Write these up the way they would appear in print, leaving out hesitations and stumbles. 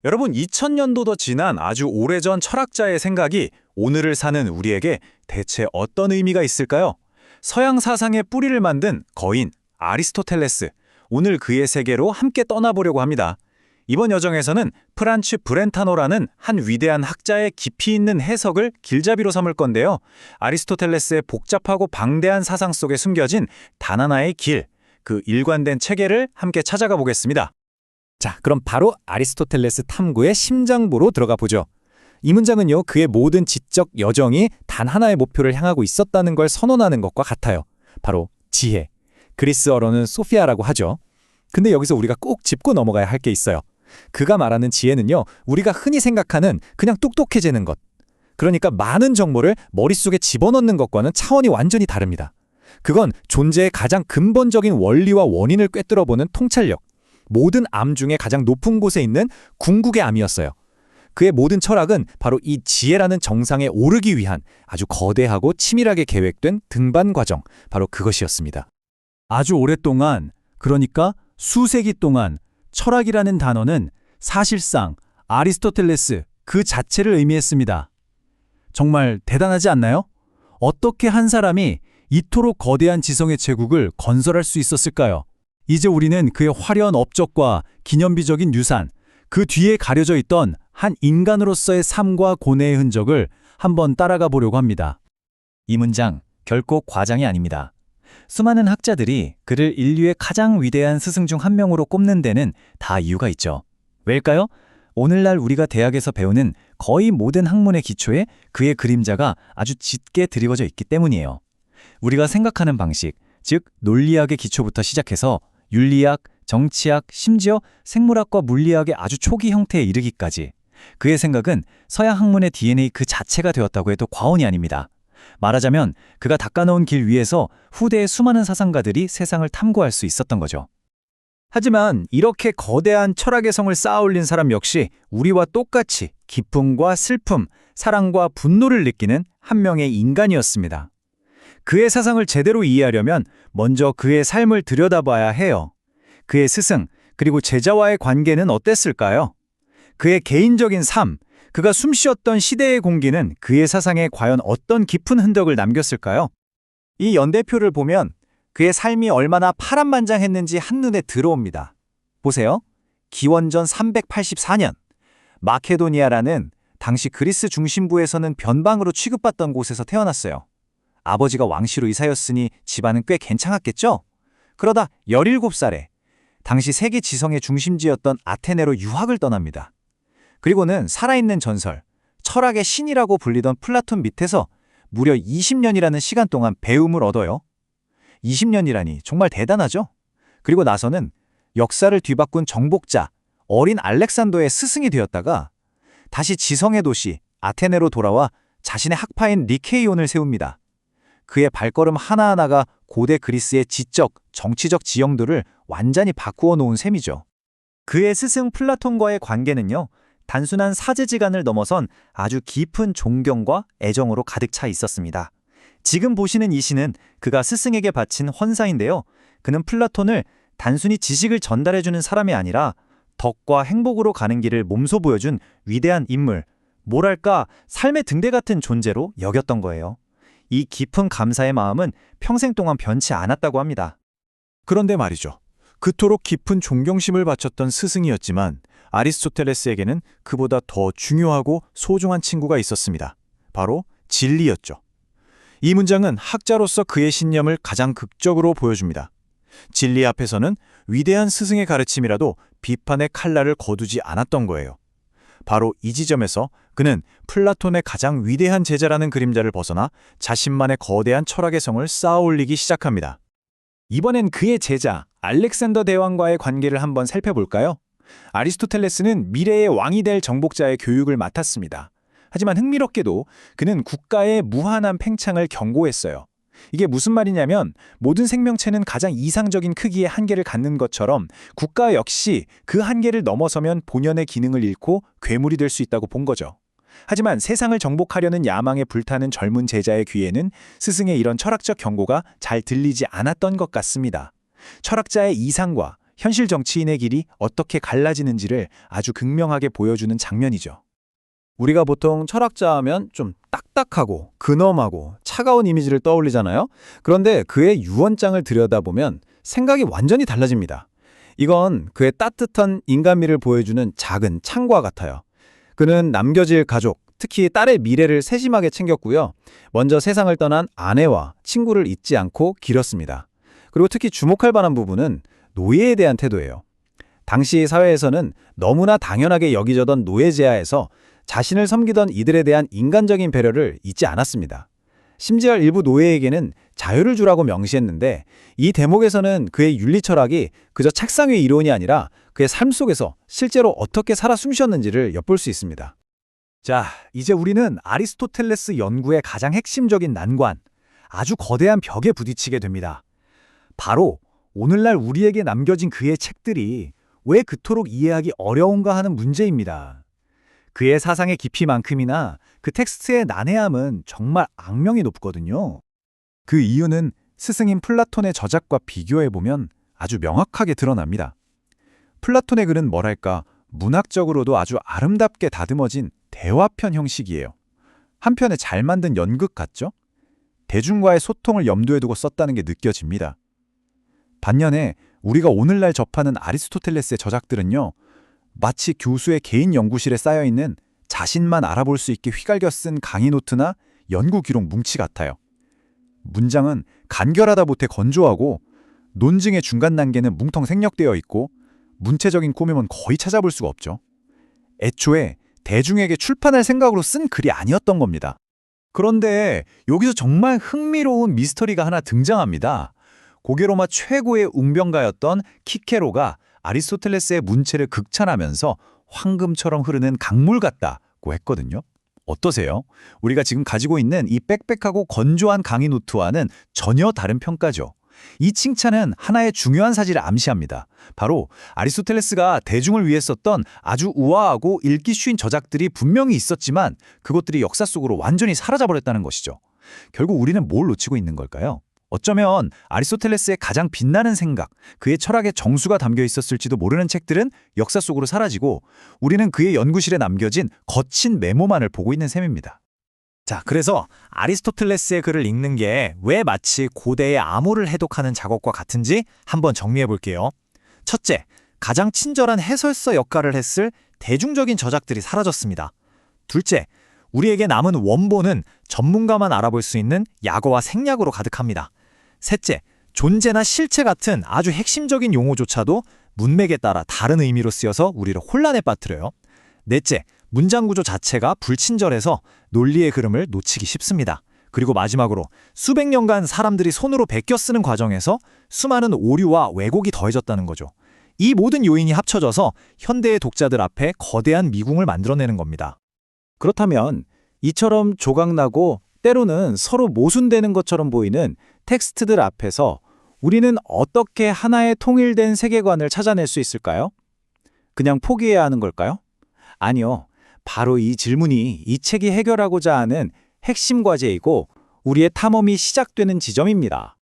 여러분, 2000년도 더 지난 아주 오래전 철학자의 생각이 오늘을 사는 우리에게 대체 어떤 의미가 있을까요? 서양 사상의 뿌리를 만든 거인 아리스토텔레스, 오늘 그의 세계로 함께 떠나보려고 합니다. 이번 여정에서는 프란츠 브렌타노라는 한 위대한 학자의 깊이 있는 해석을 길잡이로 삼을 건데요. 아리스토텔레스의 복잡하고 방대한 사상 속에 숨겨진 단 하나의 길, 그 일관된 체계를 함께 찾아가 보겠습니다. 자, 그럼 바로 아리스토텔레스 탐구의 심장부로 들어가 보죠. 이 문장은요, 그의 모든 지적 여정이 단 하나의 목표를 향하고 있었다는 걸 선언하는 것과 같아요. 바로 지혜. 그리스어로는 소피아라고 하죠. 근데 여기서 우리가 꼭 짚고 넘어가야 할 게 있어요. 그가 말하는 지혜는요, 우리가 흔히 생각하는 그냥 똑똑해지는 것. 그러니까 많은 정보를 머릿속에 집어넣는 것과는 차원이 완전히 다릅니다. 그건 존재의 가장 근본적인 원리와 원인을 꿰뚫어보는 통찰력. 모든 암 중에 가장 높은 곳에 있는 궁극의 암이었어요. 그의 모든 철학은 바로 이 지혜라는 정상에 오르기 위한 아주 거대하고 치밀하게 계획된 등반 과정, 바로 그것이었습니다. 아주 오랫동안, 그러니까 수세기 동안 철학이라는 단어는 사실상 아리스토텔레스 그 자체를 의미했습니다. 정말 대단하지 않나요? 어떻게 한 사람이 이토록 거대한 지성의 제국을 건설할 수 있었을까요? 이제 우리는 그의 화려한 업적과 기념비적인 유산, 그 뒤에 가려져 있던 한 인간으로서의 삶과 고뇌의 흔적을 한번 따라가 보려고 합니다. 이 문장 결코 과장이 아닙니다. 수많은 학자들이 그를 인류의 가장 위대한 스승 중 한 명으로 꼽는 데는 다 이유가 있죠. 왜일까요? 오늘날 우리가 대학에서 배우는 거의 모든 학문의 기초에 그의 그림자가 아주 짙게 드리워져 있기 때문이에요. 우리가 생각하는 방식, 즉 논리학의 기초부터 시작해서 윤리학, 정치학, 심지어 생물학과 물리학의 아주 초기 형태에 이르기까지 그의 생각은 서양 학문의 DNA 그 자체가 되었다고 해도 과언이 아닙니다. 말하자면 그가 닦아놓은 길 위에서 후대의 수많은 사상가들이 세상을 탐구할 수 있었던 거죠. 하지만 이렇게 거대한 철학의 성을 쌓아올린 사람 역시 우리와 똑같이 기쁨과 슬픔, 사랑과 분노를 느끼는 한 명의 인간이었습니다. 그의 사상을 제대로 이해하려면 먼저 그의 삶을 들여다봐야 해요. 그의 스승, 그리고 제자와의 관계는 어땠을까요? 그의 개인적인 삶, 그가 숨쉬었던 시대의 공기는 그의 사상에 과연 어떤 깊은 흔적을 남겼을까요? 이 연대표를 보면 그의 삶이 얼마나 파란만장했는지 한눈에 들어옵니다. 보세요. 기원전 384년, 마케도니아라는 당시 그리스 중심부에서는 변방으로 취급받던 곳에서 태어났어요. 아버지가 왕실로 이사였으니 집안은 꽤 괜찮았겠죠? 그러다 17살에 당시 세계 지성의 중심지였던 아테네로 유학을 떠납니다. 그리고는 살아있는 전설, 철학의 신이라고 불리던 플라톤 밑에서 무려 20년이라는 시간 동안 배움을 얻어요. 20년이라니 정말 대단하죠? 그리고 나서는 역사를 뒤바꾼 정복자, 어린 알렉산더의 스승이 되었다가 다시 지성의 도시 아테네로 돌아와 자신의 학파인 리케이온을 세웁니다. 그의 발걸음 하나하나가 고대 그리스의 지적, 정치적 지형들을 완전히 바꾸어 놓은 셈이죠. 그의 스승 플라톤과의 관계는요, 단순한 사제지간을 넘어선 아주 깊은 존경과 애정으로 가득 차 있었습니다. 지금 보시는 이 시는 그가 스승에게 바친 헌사인데요. 그는 플라톤을 단순히 지식을 전달해주는 사람이 아니라 덕과 행복으로 가는 길을 몸소 보여준 위대한 인물, 뭐랄까 삶의 등대 같은 존재로 여겼던 거예요. 이 깊은 감사의 마음은 평생 동안 변치 않았다고 합니다. 그런데 말이죠. 그토록 깊은 존경심을 바쳤던 스승이었지만 아리스토텔레스에게는 그보다 더 중요하고 소중한 친구가 있었습니다. 바로 진리였죠. 이 문장은 학자로서 그의 신념을 가장 극적으로 보여줍니다. 진리 앞에서는 위대한 스승의 가르침이라도 비판의 칼날을 거두지 않았던 거예요. 바로 이 지점에서 그는 플라톤의 가장 위대한 제자라는 그림자를 벗어나 자신만의 거대한 철학의 성을 쌓아올리기 시작합니다. 이번엔 그의 제자 알렉산더 대왕과의 관계를 한번 살펴볼까요? 아리스토텔레스는 미래의 왕이 될 정복자의 교육을 맡았습니다. 하지만 흥미롭게도 그는 국가의 무한한 팽창을 경고했어요. 이게 무슨 말이냐면 모든 생명체는 가장 이상적인 크기의 한계를 갖는 것처럼 국가 역시 그 한계를 넘어서면 본연의 기능을 잃고 괴물이 될 수 있다고 본 거죠. 하지만 세상을 정복하려는 야망에 불타는 젊은 제자의 귀에는 스승의 이런 철학적 경고가 잘 들리지 않았던 것 같습니다. 철학자의 이상과 현실 정치인의 길이 어떻게 갈라지는지를 아주 극명하게 보여주는 장면이죠. 우리가 보통 철학자 하면 좀 딱딱하고 근엄하고 차가운 이미지를 떠올리잖아요. 그런데 그의 유언장을 들여다보면 생각이 완전히 달라집니다. 이건 그의 따뜻한 인간미를 보여주는 작은 창과 같아요. 그는 남겨질 가족, 특히 딸의 미래를 세심하게 챙겼고요. 먼저 세상을 떠난 아내와 친구를 잊지 않고 기렸습니다. 그리고 특히 주목할 만한 부분은 노예에 대한 태도예요. 당시 사회에서는 너무나 당연하게 여기져던 노예제하에서 자신을 섬기던 이들에 대한 인간적인 배려를 잊지 않았습니다. 심지어 일부 노예에게는 자유를 주라고 명시했는데 이 대목에서는 그의 윤리 철학이 그저 책상 위의 이론이 아니라 그의 삶 속에서 실제로 어떻게 살아 숨쉬었는지를 엿볼 수 있습니다. 자, 이제 우리는 아리스토텔레스 연구의 가장 핵심적인 난관, 아주 거대한 벽에 부딪히게 됩니다. 바로 오늘날 우리에게 남겨진 그의 책들이 왜 그토록 이해하기 어려운가 하는 문제입니다. 그의 사상의 깊이만큼이나 그 텍스트의 난해함은 정말 악명이 높거든요. 그 이유는 스승인 플라톤의 저작과 비교해보면 아주 명확하게 드러납니다. 플라톤의 글은 뭐랄까 문학적으로도 아주 아름답게 다듬어진 대화편 형식이에요. 한편에 잘 만든 연극 같죠? 대중과의 소통을 염두에 두고 썼다는 게 느껴집니다. 반면에 우리가 오늘날 접하는 아리스토텔레스의 저작들은요, 마치 교수의 개인 연구실에 쌓여있는 자신만 알아볼 수 있게 휘갈겨 쓴 강의 노트나 연구 기록 뭉치 같아요. 문장은 간결하다 못해 건조하고 논증의 중간 단계는 뭉텅 생략되어 있고 문체적인 꾸밈은 거의 찾아볼 수가 없죠. 애초에 대중에게 출판할 생각으로 쓴 글이 아니었던 겁니다. 그런데 여기서 정말 흥미로운 미스터리가 하나 등장합니다. 고개로마 최고의 웅변가였던 키케로가 아리스토텔레스의 문체를 극찬하면서 황금처럼 흐르는 강물 같다고 했거든요. 어떠세요? 우리가 지금 가지고 있는 이 빽빽하고 건조한 강의 노트와는 전혀 다른 평가죠. 이 칭찬은 하나의 중요한 사실을 암시합니다. 바로 아리스토텔레스가 대중을 위해 썼던 아주 우아하고 읽기 쉬운 저작들이 분명히 있었지만 그것들이 역사 속으로 완전히 사라져버렸다는 것이죠. 결국 우리는 뭘 놓치고 있는 걸까요? 어쩌면 아리스토텔레스의 가장 빛나는 생각, 그의 철학의 정수가 담겨 있었을지도 모르는 책들은 역사 속으로 사라지고 우리는 그의 연구실에 남겨진 거친 메모만을 보고 있는 셈입니다. 자, 그래서 아리스토텔레스의 글을 읽는 게 왜 마치 고대의 암호를 해독하는 작업과 같은지 한번 정리해 볼게요. 첫째, 가장 친절한 해설서 역할을 했을 대중적인 저작들이 사라졌습니다. 둘째, 우리에게 남은 원본은 전문가만 알아볼 수 있는 약어와 생략으로 가득합니다. 셋째, 존재나 실체 같은 아주 핵심적인 용어조차도 문맥에 따라 다른 의미로 쓰여서 우리를 혼란에 빠뜨려요. 넷째, 문장 구조 자체가 불친절해서 논리의 흐름을 놓치기 쉽습니다. 그리고 마지막으로 수백 년간 사람들이 손으로 베껴 쓰는 과정에서 수많은 오류와 왜곡이 더해졌다는 거죠. 이 모든 요인이 합쳐져서 현대의 독자들 앞에 거대한 미궁을 만들어내는 겁니다. 그렇다면 이처럼 조각나고 때로는 서로 모순되는 것처럼 보이는 텍스트들 앞에서 우리는 어떻게 하나의 통일된 세계관을 찾아낼 수 있을까요? 그냥 포기해야 하는 걸까요? 아니요. 바로 이 질문이 이 책이 해결하고자 하는 핵심 과제이고 우리의 탐험이 시작되는 지점입니다.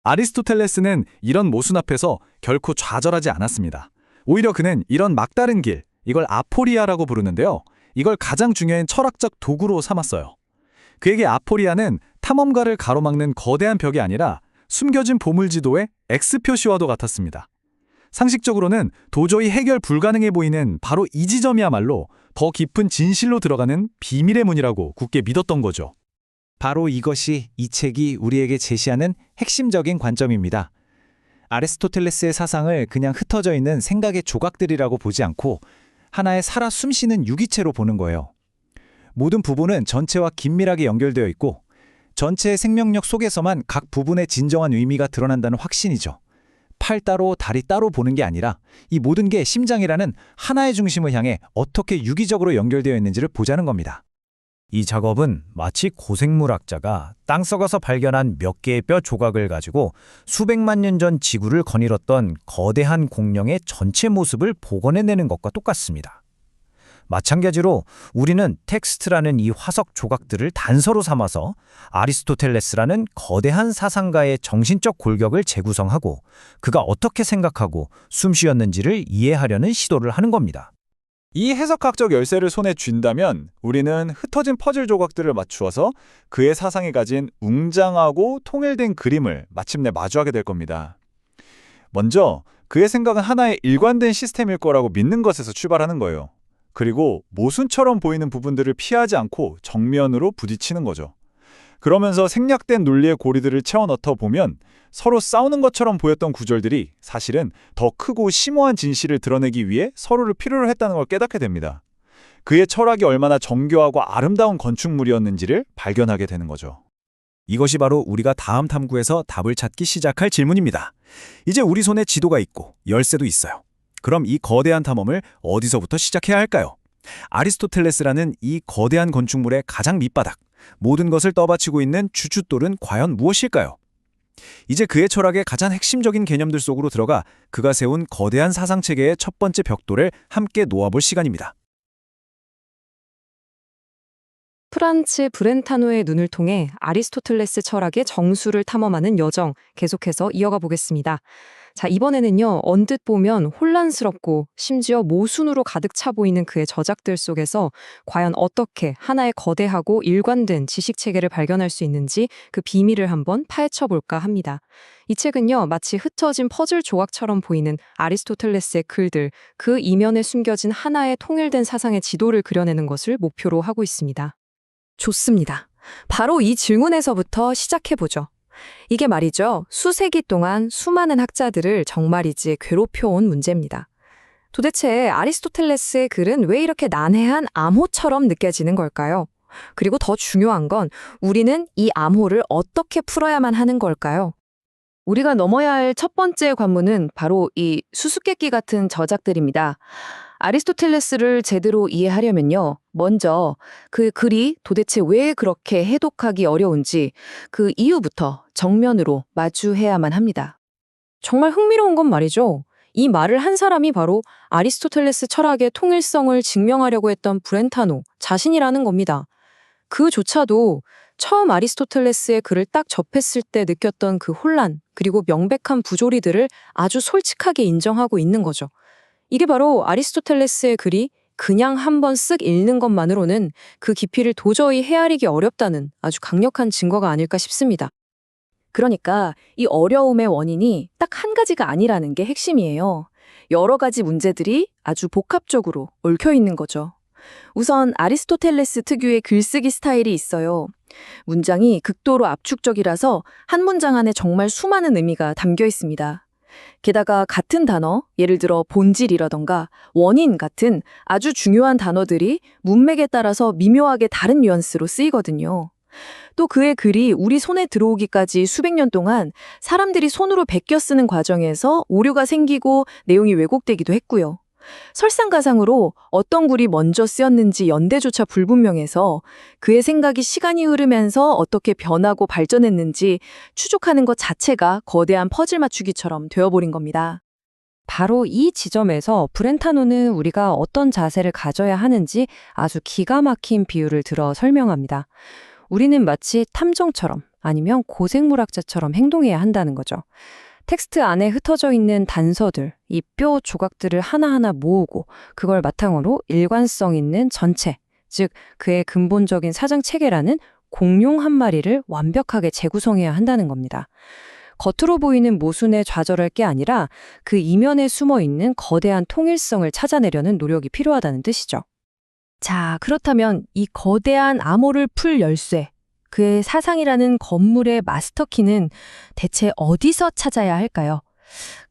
아리스토텔레스는 이런 모순 앞에서 결코 좌절하지 않았습니다. 오히려 그는 이런 막다른 길, 이걸 아포리아라고 부르는데요. 이걸 가장 중요한 철학적 도구로 삼았어요. 그에게 아포리아는 탐험가를 가로막는 거대한 벽이 아니라 숨겨진 보물지도의 X표시와도 같았습니다. 상식적으로는 도저히 해결 불가능해 보이는 바로 이 지점이야말로 더 깊은 진실로 들어가는 비밀의 문이라고 굳게 믿었던 거죠. 바로 이것이 이 책이 우리에게 제시하는 핵심적인 관점입니다. 아리스토텔레스의 사상을 그냥 흩어져 있는 생각의 조각들이라고 보지 않고 하나의 살아 숨쉬는 유기체로 보는 거예요. 모든 부분은 전체와 긴밀하게 연결되어 있고 전체의 생명력 속에서만 각 부분의 진정한 의미가 드러난다는 확신이죠. 팔 따로 다리 따로 보는 게 아니라 이 모든 게 심장이라는 하나의 중심을 향해 어떻게 유기적으로 연결되어 있는지를 보자는 겁니다. 이 작업은 마치 고생물학자가 땅속에서 발견한 몇 개의 뼈 조각을 가지고 수백만 년 전 지구를 거닐었던 거대한 공룡의 전체 모습을 복원해내는 것과 똑같습니다. 마찬가지로 우리는 텍스트라는 이 화석 조각들을 단서로 삼아서 아리스토텔레스라는 거대한 사상가의 정신적 골격을 재구성하고 그가 어떻게 생각하고 숨쉬었는지를 이해하려는 시도를 하는 겁니다. 이 해석학적 열쇠를 손에 쥔다면 우리는 흩어진 퍼즐 조각들을 맞추어서 그의 사상이 가진 웅장하고 통일된 그림을 마침내 마주하게 될 겁니다. 먼저 그의 생각은 하나의 일관된 시스템일 거라고 믿는 것에서 출발하는 거예요. 그리고 모순처럼 보이는 부분들을 피하지 않고 정면으로 부딪히는 거죠. 그러면서 생략된 논리의 고리들을 채워 넣다 보면 서로 싸우는 것처럼 보였던 구절들이 사실은 더 크고 심오한 진실을 드러내기 위해 서로를 필요로 했다는 걸 깨닫게 됩니다. 그의 철학이 얼마나 정교하고 아름다운 건축물이었는지를 발견하게 되는 거죠. 이것이 바로 우리가 다음 탐구에서 답을 찾기 시작할 질문입니다. 이제 우리 손에 지도가 있고 열쇠도 있어요. 그럼 이 거대한 탐험을 어디서부터 시작해야 할까요? 아리스토텔레스라는 이 거대한 건축물의 가장 밑바닥, 모든 것을 떠받치고 있는 주춧돌은 과연 무엇일까요? 이제 그의 철학의 가장 핵심적인 개념들 속으로 들어가 그가 세운 거대한 사상체계의 첫 번째 벽돌을 함께 놓아볼 시간입니다. 프란츠 브렌타노의 눈을 통해 아리스토텔레스 철학의 정수를 탐험하는 여정 계속해서 이어가 보겠습니다. 자, 이번에는요, 언뜻 보면 혼란스럽고 심지어 모순으로 가득 차 보이는 그의 저작들 속에서 과연 어떻게 하나의 거대하고 일관된 지식체계를 발견할 수 있는지 그 비밀을 한번 파헤쳐 볼까 합니다. 이 책은요, 마치 흩어진 퍼즐 조각처럼 보이는 아리스토텔레스의 글들, 그 이면에 숨겨진 하나의 통일된 사상의 지도를 그려내는 것을 목표로 하고 있습니다. 좋습니다. 바로 이 질문에서부터 시작해보죠. 이게 말이죠. 수세기 동안 수많은 학자들을 정말이지 괴롭혀온 문제입니다. 도대체 아리스토텔레스의 글은 왜 이렇게 난해한 암호처럼 느껴지는 걸까요? 그리고 더 중요한 건 우리는 이 암호를 어떻게 풀어야만 하는 걸까요? 우리가 넘어야 할 첫 번째 관문은 바로 이 수수께끼 같은 저작들입니다. 아리스토텔레스를 제대로 이해하려면요. 먼저 그 글이 도대체 왜 그렇게 해독하기 어려운지 그 이유부터 정면으로 마주해야만 합니다. 정말 흥미로운 건 말이죠. 이 말을 한 사람이 바로 아리스토텔레스 철학의 통일성을 증명하려고 했던 브렌타노 자신이라는 겁니다. 그조차도 처음 아리스토텔레스의 글을 딱 접했을 때 느꼈던 그 혼란, 그리고 명백한 부조리들을 아주 솔직하게 인정하고 있는 거죠. 이게 바로 아리스토텔레스의 글이 그냥 한번 쓱 읽는 것만으로는 그 깊이를 도저히 헤아리기 어렵다는 아주 강력한 증거가 아닐까 싶습니다. 그러니까 이 어려움의 원인이 딱 한 가지가 아니라는 게 핵심이에요. 여러 가지 문제들이 아주 복합적으로 얽혀 있는 거죠. 우선 아리스토텔레스 특유의 글쓰기 스타일이 있어요. 문장이 극도로 압축적이라서 한 문장 안에 정말 수많은 의미가 담겨 있습니다. 게다가 같은 단어, 예를 들어 본질이라던가 원인 같은 아주 중요한 단어들이 문맥에 따라서 미묘하게 다른 뉘앙스로 쓰이거든요. 또 그의 글이 우리 손에 들어오기까지 수백 년 동안 사람들이 손으로 베껴 쓰는 과정에서 오류가 생기고 내용이 왜곡되기도 했고요. 설상가상으로 어떤 글이 먼저 쓰였는지 연대조차 불분명해서 그의 생각이 시간이 흐르면서 어떻게 변하고 발전했는지 추적하는 것 자체가 거대한 퍼즐 맞추기처럼 되어버린 겁니다. 바로 이 지점에서 브렌타노는 우리가 어떤 자세를 가져야 하는지 아주 기가 막힌 비유를 들어 설명합니다. 우리는 마치 탐정처럼 아니면 고생물학자처럼 행동해야 한다는 거죠. 텍스트 안에 흩어져 있는 단서들, 이 뼈 조각들을 하나하나 모으고 그걸 바탕으로 일관성 있는 전체, 즉 그의 근본적인 사상 체계라는 공룡 한 마리를 완벽하게 재구성해야 한다는 겁니다. 겉으로 보이는 모순에 좌절할 게 아니라 그 이면에 숨어 있는 거대한 통일성을 찾아내려는 노력이 필요하다는 뜻이죠. 자, 그렇다면 이 거대한 암호를 풀 열쇠, 그의 사상이라는 건물의 마스터키는 대체 어디서 찾아야 할까요?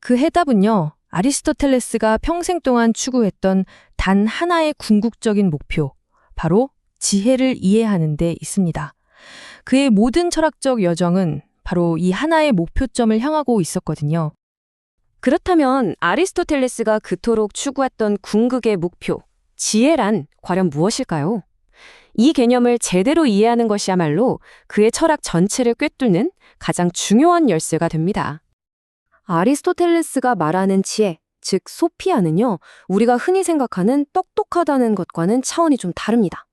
그 해답은요, 아리스토텔레스가 평생 동안 추구했던 단 하나의 궁극적인 목표, 바로 지혜를 이해하는 데 있습니다. 그의 모든 철학적 여정은 바로 이 하나의 목표점을 향하고 있었거든요. 그렇다면 아리스토텔레스가 그토록 추구했던 궁극의 목표, 지혜란 과연 무엇일까요? 이 개념을 제대로 이해하는 것이야말로 그의 철학 전체를 꿰뚫는 가장 중요한 열쇠가 됩니다. 아리스토텔레스가 말하는 지혜, 즉 소피아는요, 우리가 흔히 생각하는 똑똑하다는 것과는 차원이 좀 다릅니다.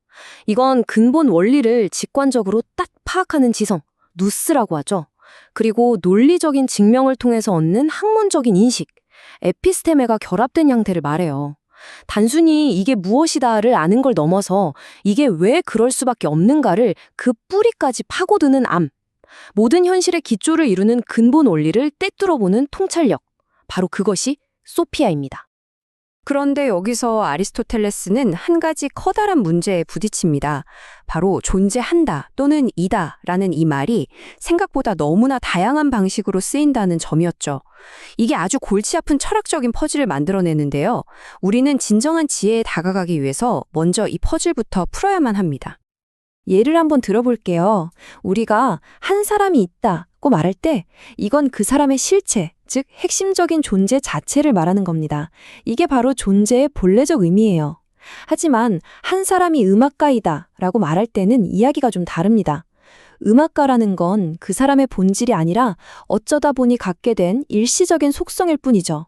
이건 근본 원리를 직관적으로 딱 파악하는 지성, 누스라고 하죠. 그리고 논리적인 증명을 통해서 얻는 학문적인 인식, 에피스테메가 결합된 형태를 말해요. 단순히 이게 무엇이다를 아는 걸 넘어서 이게 왜 그럴 수밖에 없는가를 그 뿌리까지 파고드는 암. 모든 현실의 기초를 이루는 근본 원리를 떼뚫어보는 통찰력. 바로 그것이 소피아입니다. 그런데 여기서 아리스토텔레스는 한 가지 커다란 문제에 부딪힙니다. 바로 존재한다 또는 이다라는 이 말이 생각보다 너무나 다양한 방식으로 쓰인다는 점이었죠. 이게 아주 골치 아픈 철학적인 퍼즐을 만들어내는데요. 우리는 진정한 지혜에 다가가기 위해서 먼저 이 퍼즐부터 풀어야만 합니다. 예를 한번 들어볼게요. 우리가 한 사람이 있다고 말할 때 이건 그 사람의 실체, 즉 핵심적인 존재 자체를 말하는 겁니다. 이게 바로 존재의 본래적 의미예요. 하지만 한 사람이 음악가이다라고 말할 때는 이야기가 좀 다릅니다. 음악가라는 건 그 사람의 본질이 아니라 어쩌다 보니 갖게 된 일시적인 속성일 뿐이죠.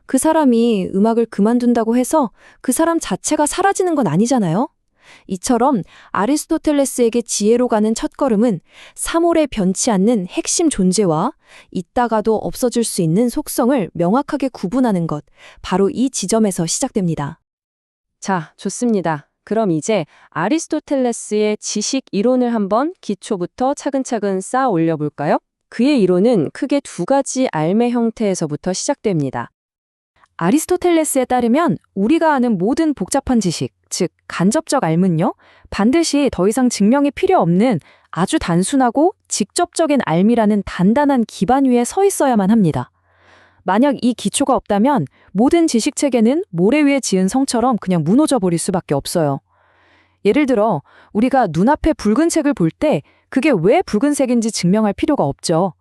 그 사람이 음악을 그만둔다고 해서 그 사람 자체가 사라지는 건 아니잖아요. 이처럼 아리스토텔레스에게 지혜로 가는 첫걸음은 사물에 변치 않는 핵심 존재와 있다가도 없어질 수 있는 속성을 명확하게 구분하는 것, 바로 이 지점에서 시작됩니다. 자, 좋습니다. 그럼 이제 아리스토텔레스의 지식 이론을 한번 기초부터 차근차근 쌓아 올려볼까요? 그의 이론은 크게 두 가지 알매 형태에서부터 시작됩니다. 아리스토텔레스에 따르면 우리가 아는 모든 복잡한 지식, 즉 간접적 알문요, 반드시 더 이상 증명이 필요 없는 아주 단순하고 직접적인 알미라는 단단한 기반 위에 서 있어야만 합니다. 만약 이 기초가 없다면 모든 지식체계는 모래 위에 지은 성처럼 그냥 무너져 버릴 수밖에 없어요. 예를 들어 우리가 눈앞에 붉은색을 볼 때 그게 왜 붉은색인지 증명할 필요가 없죠.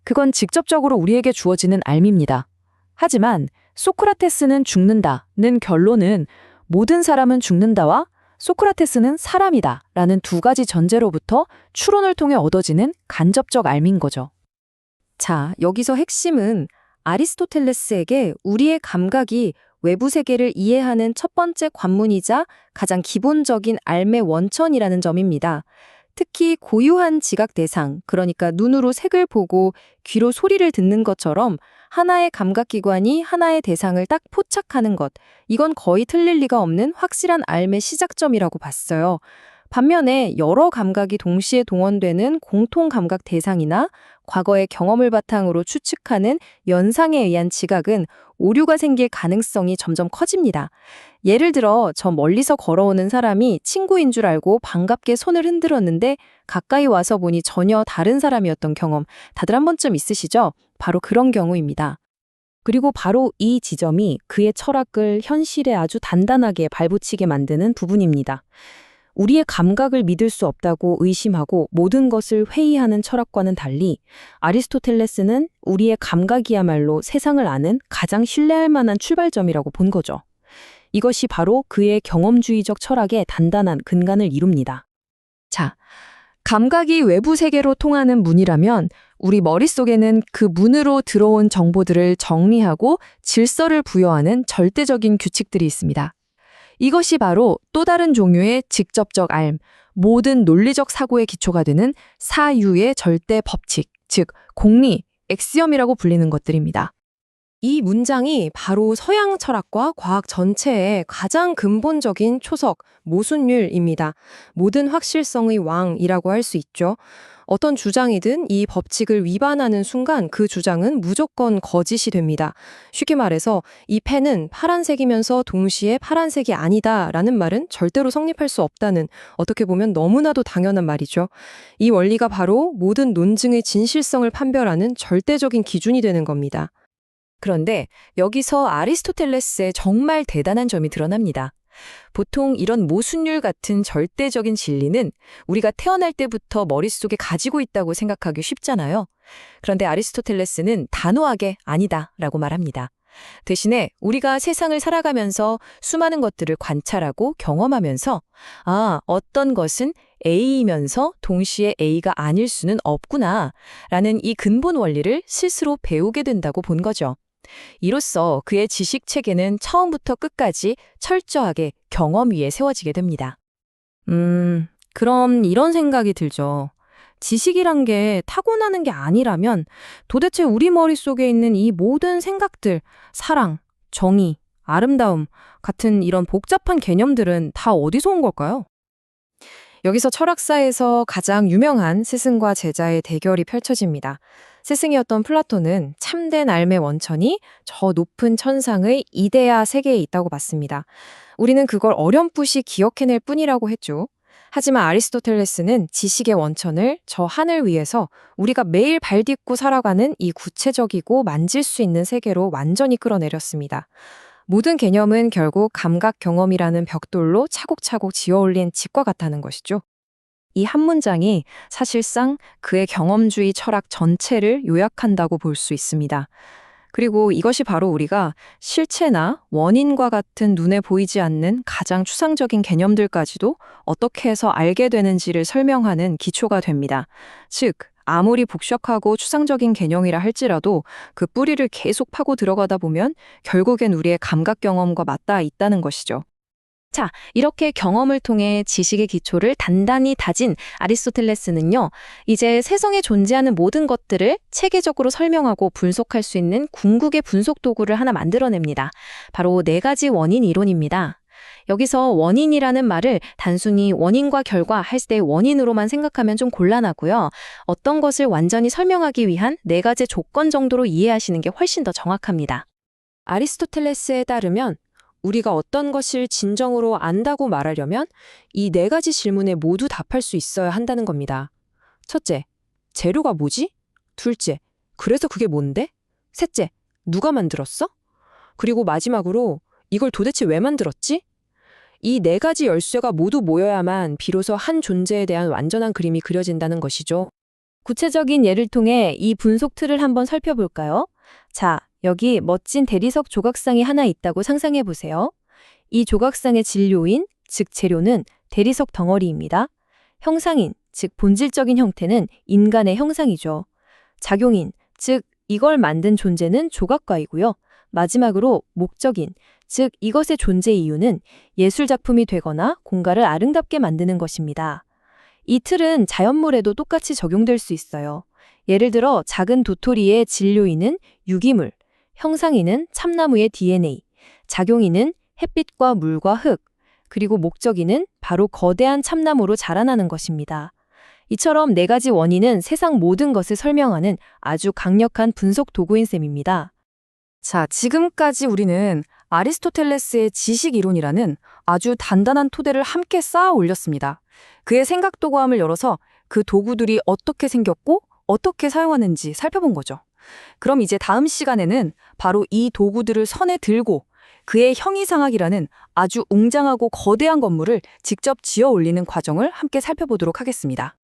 그건 직접적으로 우리에게 주어지는 알미입니다. 하지만 소크라테스는 죽는다는 결론은 모든 사람은 죽는다와 소크라테스는 사람이다 라는 두 가지 전제로부터 추론을 통해 얻어지는 간접적 알미인 거죠. 자, 여기서 핵심은 아리스토텔레스에게 우리의 감각이 외부 세계를 이해하는 첫 번째 관문이자 가장 기본적인 알매 원천이라는 점입니다. 특히 고유한 지각 대상, 그러니까 눈으로 색을 보고 귀로 소리를 듣는 것처럼 하나의 감각기관이 하나의 대상을 딱 포착하는 것, 이건 거의 틀릴 리가 없는 확실한 알매 시작점이라고 봤어요. 반면에 여러 감각이 동시에 동원되는 공통 감각 대상이나 과거의 경험을 바탕으로 추측하는 연상에 의한 지각은 오류가 생길 가능성이 점점 커집니다. 예를 들어 저 멀리서 걸어오는 사람이 친구인 줄 알고 반갑게 손을 흔들었는데 가까이 와서 보니 전혀 다른 사람이었던 경험, 다들 한 번쯤 있으시죠? 바로 그런 경우입니다. 그리고 바로 이 지점이 그의 철학을 현실에 아주 단단하게 발붙이게 만드는 부분입니다. 우리의 감각을 믿을 수 없다고 의심하고 모든 것을 회의하는 철학과는 달리 아리스토텔레스는 우리의 감각이야말로 세상을 아는 가장 신뢰할 만한 출발점이라고 본 거죠. 이것이 바로 그의 경험주의적 철학의 단단한 근간을 이룹니다. 자, 감각이 외부 세계로 통하는 문이라면 우리 머릿속에는 그 문으로 들어온 정보들을 정리하고 질서를 부여하는 절대적인 규칙들이 있습니다. 이것이 바로 또 다른 종류의 직접적 알, 모든 논리적 사고의 기초가 되는 사유의 절대 법칙, 즉 공리, 엑시엄이라고 불리는 것들입니다. 이 문장이 바로 서양 철학과 과학 전체의 가장 근본적인 초석, 모순율입니다. 모든 확실성의 왕이라고 할 수 있죠. 어떤 주장이든 이 법칙을 위반하는 순간 그 주장은 무조건 거짓이 됩니다. 쉽게 말해서 이 펜은 파란색이면서 동시에 파란색이 아니다라는 말은 절대로 성립할 수 없다는, 어떻게 보면 너무나도 당연한 말이죠. 이 원리가 바로 모든 논증의 진실성을 판별하는 절대적인 기준이 되는 겁니다. 그런데 여기서 아리스토텔레스의 정말 대단한 점이 드러납니다. 보통 이런 모순율 같은 절대적인 진리는 우리가 태어날 때부터 머릿속에 가지고 있다고 생각하기 쉽잖아요. 그런데 아리스토텔레스는 단호하게 아니다라고 말합니다. 대신에 우리가 세상을 살아가면서 수많은 것들을 관찰하고 경험하면서 어떤 것은 A이면서 동시에 A가 아닐 수는 없구나 라는 이 근본 원리를 스스로 배우게 된다고 본 거죠. 이로써 그의 지식 체계는 처음부터 끝까지 철저하게 경험 위에 세워지게 됩니다. 그럼 이런 생각이 들죠. 지식이란 게 타고나는 게 아니라면 도대체 우리 머릿속에 있는 이 모든 생각들, 사랑, 정의, 아름다움 같은 이런 복잡한 개념들은 다 어디서 온 걸까요? 여기서 철학사에서 가장 유명한 스승과 제자의 대결이 펼쳐집니다. 스승이었던 플라톤은 참된 삶의 원천이 저 높은 천상의 이데아 세계에 있다고 봤습니다. 우리는 그걸 어렴풋이 기억해낼 뿐이라고 했죠. 하지만 아리스토텔레스는 지식의 원천을 저 하늘 위에서 우리가 매일 발 딛고 살아가는 이 구체적이고 만질 수 있는 세계로 완전히 끌어내렸습니다. 모든 개념은 결국 감각 경험이라는 벽돌로 차곡차곡 지어올린 집과 같다는 것이죠. 이 한 문장이 사실상 그의 경험주의 철학 전체를 요약한다고 볼 수 있습니다. 그리고 이것이 바로 우리가 실체나 원인과 같은 눈에 보이지 않는 가장 추상적인 개념들까지도 어떻게 해서 알게 되는지를 설명하는 기초가 됩니다. 즉, 아무리 복잡하고 추상적인 개념이라 할지라도 그 뿌리를 계속 파고 들어가다 보면 결국엔 우리의 감각 경험과 맞닿아 있다는 것이죠. 자, 이렇게 경험을 통해 지식의 기초를 단단히 다진 아리스토텔레스는요, 이제 세상에 존재하는 모든 것들을 체계적으로 설명하고 분석할 수 있는 궁극의 분석 도구를 하나 만들어냅니다. 바로 4가지 원인 이론입니다. 여기서 원인이라는 말을 단순히 원인과 결과 할 때 원인으로만 생각하면 좀 곤란하고요. 어떤 것을 완전히 설명하기 위한 4가지 조건 정도로 이해하시는 게 훨씬 더 정확합니다. 아리스토텔레스에 따르면 우리가 어떤 것을 진정으로 안다고 말하려면 이 4가지 질문에 모두 답할 수 있어야 한다는 겁니다. 첫째, 재료가 뭐지? 둘째, 그래서 그게 뭔데? 셋째, 누가 만들었어? 그리고 마지막으로 이걸 도대체 왜 만들었지? 이 4가지 열쇠가 모두 모여야만 비로소 한 존재에 대한 완전한 그림이 그려진다는 것이죠. 구체적인 예를 통해 이 분석 틀을 한번 살펴볼까요? 자, 여기 멋진 대리석 조각상이 하나 있다고 상상해 보세요. 이 조각상의 진료인, 즉 재료는 대리석 덩어리입니다. 형상인, 즉 본질적인 형태는 인간의 형상이죠. 작용인, 즉 이걸 만든 존재는 조각가이고요. 마지막으로 목적인, 즉 이것의 존재 이유는 예술작품이 되거나 공간을 아름답게 만드는 것입니다. 이 틀은 자연물에도 똑같이 적용될 수 있어요. 예를 들어 작은 도토리의 진료인은 유기물, 형상인은 참나무의 DNA, 작용인은 햇빛과 물과 흙, 그리고 목적인은 바로 거대한 참나무로 자라나는 것입니다. 이처럼 4가지 원인은 세상 모든 것을 설명하는 아주 강력한 분석 도구인 셈입니다. 자, 지금까지 우리는 아리스토텔레스의 지식 이론이라는 아주 단단한 토대를 함께 쌓아 올렸습니다. 그의 생각 도구함을 열어서 그 도구들이 어떻게 생겼고 어떻게 사용하는지 살펴본 거죠. 그럼 이제 다음 시간에는 바로 이 도구들을 손에 들고 그의 형이상학이라는 아주 웅장하고 거대한 건물을 직접 지어 올리는 과정을 함께 살펴보도록 하겠습니다.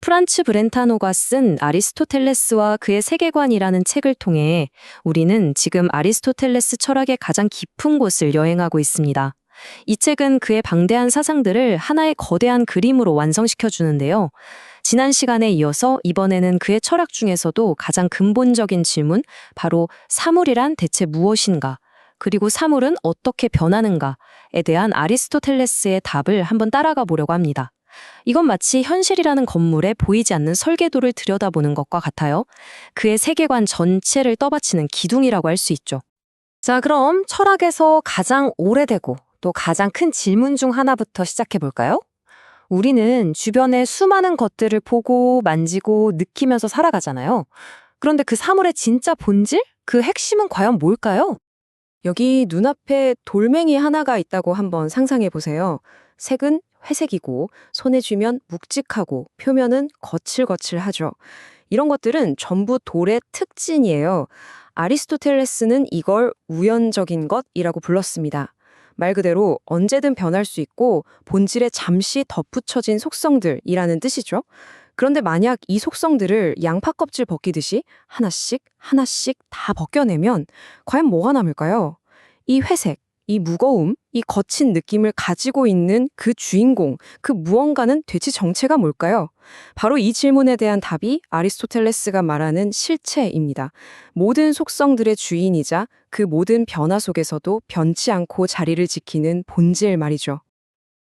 프란츠 브렌타노가 쓴 아리스토텔레스와 그의 세계관이라는 책을 통해 우리는 지금 아리스토텔레스 철학의 가장 깊은 곳을 여행하고 있습니다. 이 책은 그의 방대한 사상들을 하나의 거대한 그림으로 완성시켜 주는데요. 지난 시간에 이어서 이번에는 그의 철학 중에서도 가장 근본적인 질문, 바로 사물이란 대체 무엇인가, 그리고 사물은 어떻게 변하는가에 대한 아리스토텔레스의 답을 한번 따라가 보려고 합니다. 이건 마치 현실이라는 건물에 보이지 않는 설계도를 들여다보는 것과 같아요. 그의 세계관 전체를 떠받치는 기둥이라고 할 수 있죠. 자, 그럼 철학에서 가장 오래되고 또 가장 큰 질문 중 하나부터 시작해 볼까요? 우리는 주변의 수많은 것들을 보고 만지고 느끼면서 살아가잖아요. 그런데 그 사물의 진짜 본질? 그 핵심은 과연 뭘까요? 여기 눈앞에 돌멩이 하나가 있다고 한번 상상해 보세요. 색은 회색이고 손에 쥐면 묵직하고 표면은 거칠거칠하죠. 이런 것들은 전부 돌의 특징이에요. 아리스토텔레스는 이걸 우연적인 것이라고 불렀습니다. 말 그대로 언제든 변할 수 있고 본질에 잠시 덧붙여진 속성들이라는 뜻이죠. 그런데 만약 이 속성들을 양파 껍질 벗기듯이 하나씩 하나씩 다 벗겨내면 과연 뭐가 남을까요? 이 회색, 이 무거움, 이 거친 느낌을 가지고 있는 그 주인공, 그 무언가는 대체 정체가 뭘까요? 바로 이 질문에 대한 답이 아리스토텔레스가 말하는 실체입니다. 모든 속성들의 주인이자 그 모든 변화 속에서도 변치 않고 자리를 지키는 본질 말이죠.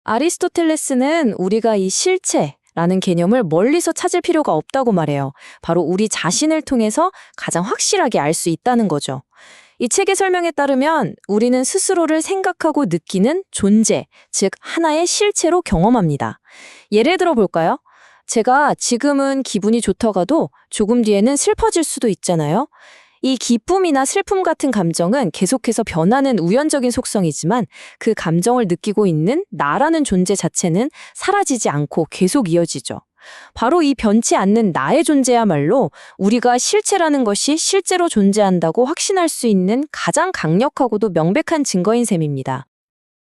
아리스토텔레스는 우리가 이 실체라는 개념을 멀리서 찾을 필요가 없다고 말해요. 바로 우리 자신을 통해서 가장 확실하게 알 수 있다는 거죠. 이 책의 설명에 따르면 우리는 스스로를 생각하고 느끼는 존재, 즉 하나의 실체로 경험합니다. 예를 들어 볼까요? 제가 지금은 기분이 좋다가도 조금 뒤에는 슬퍼질 수도 있잖아요. 이 기쁨이나 슬픔 같은 감정은 계속해서 변하는 우연적인 속성이지만 그 감정을 느끼고 있는 나라는 존재 자체는 사라지지 않고 계속 이어지죠. 바로 이 변치 않는 나의 존재야말로 우리가 실체라는 것이 실제로 존재한다고 확신할 수 있는 가장 강력하고도 명백한 증거인 셈입니다.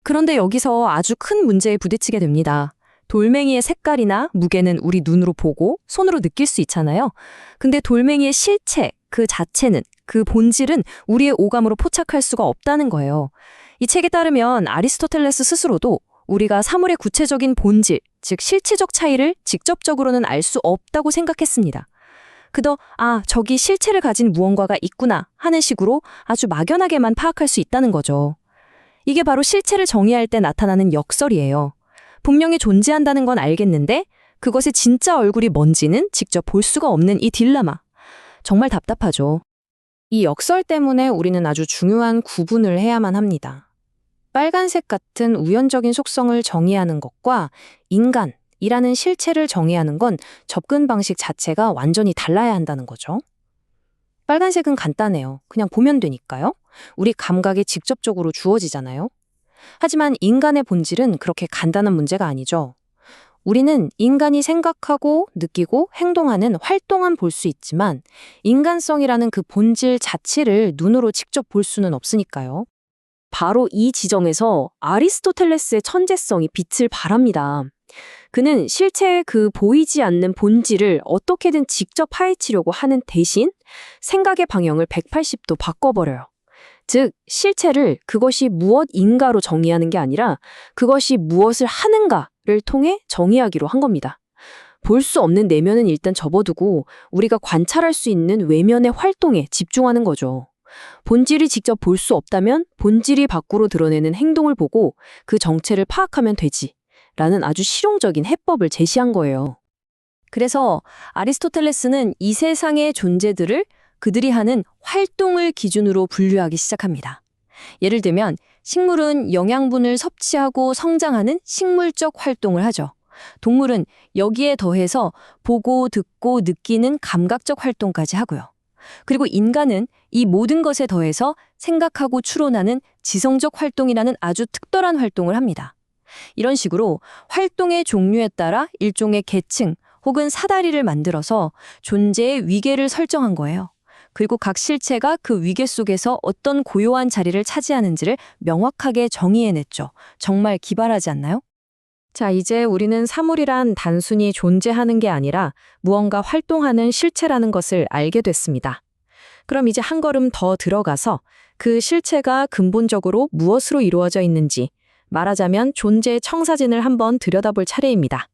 그런데 여기서 아주 큰 문제에 부딪히게 됩니다. 돌멩이의 색깔이나 무게는 우리 눈으로 보고 손으로 느낄 수 있잖아요. 근데 돌멩이의 실체, 그 자체는, 그 본질은 우리의 오감으로 포착할 수가 없다는 거예요. 이 책에 따르면 아리스토텔레스 스스로도 우리가 사물의 구체적인 본질, 즉 실체적 차이를 직접적으로는 알 수 없다고 생각했습니다. 그저 저기 실체를 가진 무언가가 있구나 하는 식으로 아주 막연하게만 파악할 수 있다는 거죠. 이게 바로 실체를 정의할 때 나타나는 역설이에요. 분명히 존재한다는 건 알겠는데 그것의 진짜 얼굴이 뭔지는 직접 볼 수가 없는 이 딜레마. 정말 답답하죠. 이 역설 때문에 우리는 아주 중요한 구분을 해야만 합니다. 빨간색 같은 우연적인 속성을 정의하는 것과 인간이라는 실체를 정의하는 건 접근 방식 자체가 완전히 달라야 한다는 거죠. 빨간색은 간단해요. 그냥 보면 되니까요. 우리 감각에 직접적으로 주어지잖아요. 하지만 인간의 본질은 그렇게 간단한 문제가 아니죠. 우리는 인간이 생각하고 느끼고 행동하는 활동만 볼 수 있지만 인간성이라는 그 본질 자체를 눈으로 직접 볼 수는 없으니까요. 바로 이 지점에서 아리스토텔레스의 천재성이 빛을 발합니다. 그는 실체의 그 보이지 않는 본질을 어떻게든 직접 파헤치려고 하는 대신 생각의 방향을 180도 바꿔버려요. 즉, 실체를 그것이 무엇인가로 정의하는 게 아니라 그것이 무엇을 하는가를 통해 정의하기로 한 겁니다. 볼 수 없는 내면은 일단 접어두고 우리가 관찰할 수 있는 외면의 활동에 집중하는 거죠. 본질이 직접 볼 수 없다면 본질이 밖으로 드러내는 행동을 보고 그 정체를 파악하면 되지 라는 아주 실용적인 해법을 제시한 거예요. 그래서 아리스토텔레스는 이 세상의 존재들을 그들이 하는 활동을 기준으로 분류하기 시작합니다. 예를 들면 식물은 영양분을 섭취하고 성장하는 식물적 활동을 하죠. 동물은 여기에 더해서 보고 듣고 느끼는 감각적 활동까지 하고요. 그리고 인간은 이 모든 것에 더해서 생각하고 추론하는 지성적 활동이라는 아주 특별한 활동을 합니다. 이런 식으로 활동의 종류에 따라 일종의 계층 혹은 사다리를 만들어서 존재의 위계를 설정한 거예요. 그리고 각 실체가 그 위계 속에서 어떤 고요한 자리를 차지하는지를 명확하게 정의해냈죠. 정말 기발하지 않나요? 자, 이제 우리는 사물이란 단순히 존재하는 게 아니라 무언가 활동하는 실체라는 것을 알게 됐습니다. 그럼 이제 한 걸음 더 들어가서 그 실체가 근본적으로 무엇으로 이루어져 있는지, 말하자면 존재의 청사진을 한번 들여다볼 차례입니다.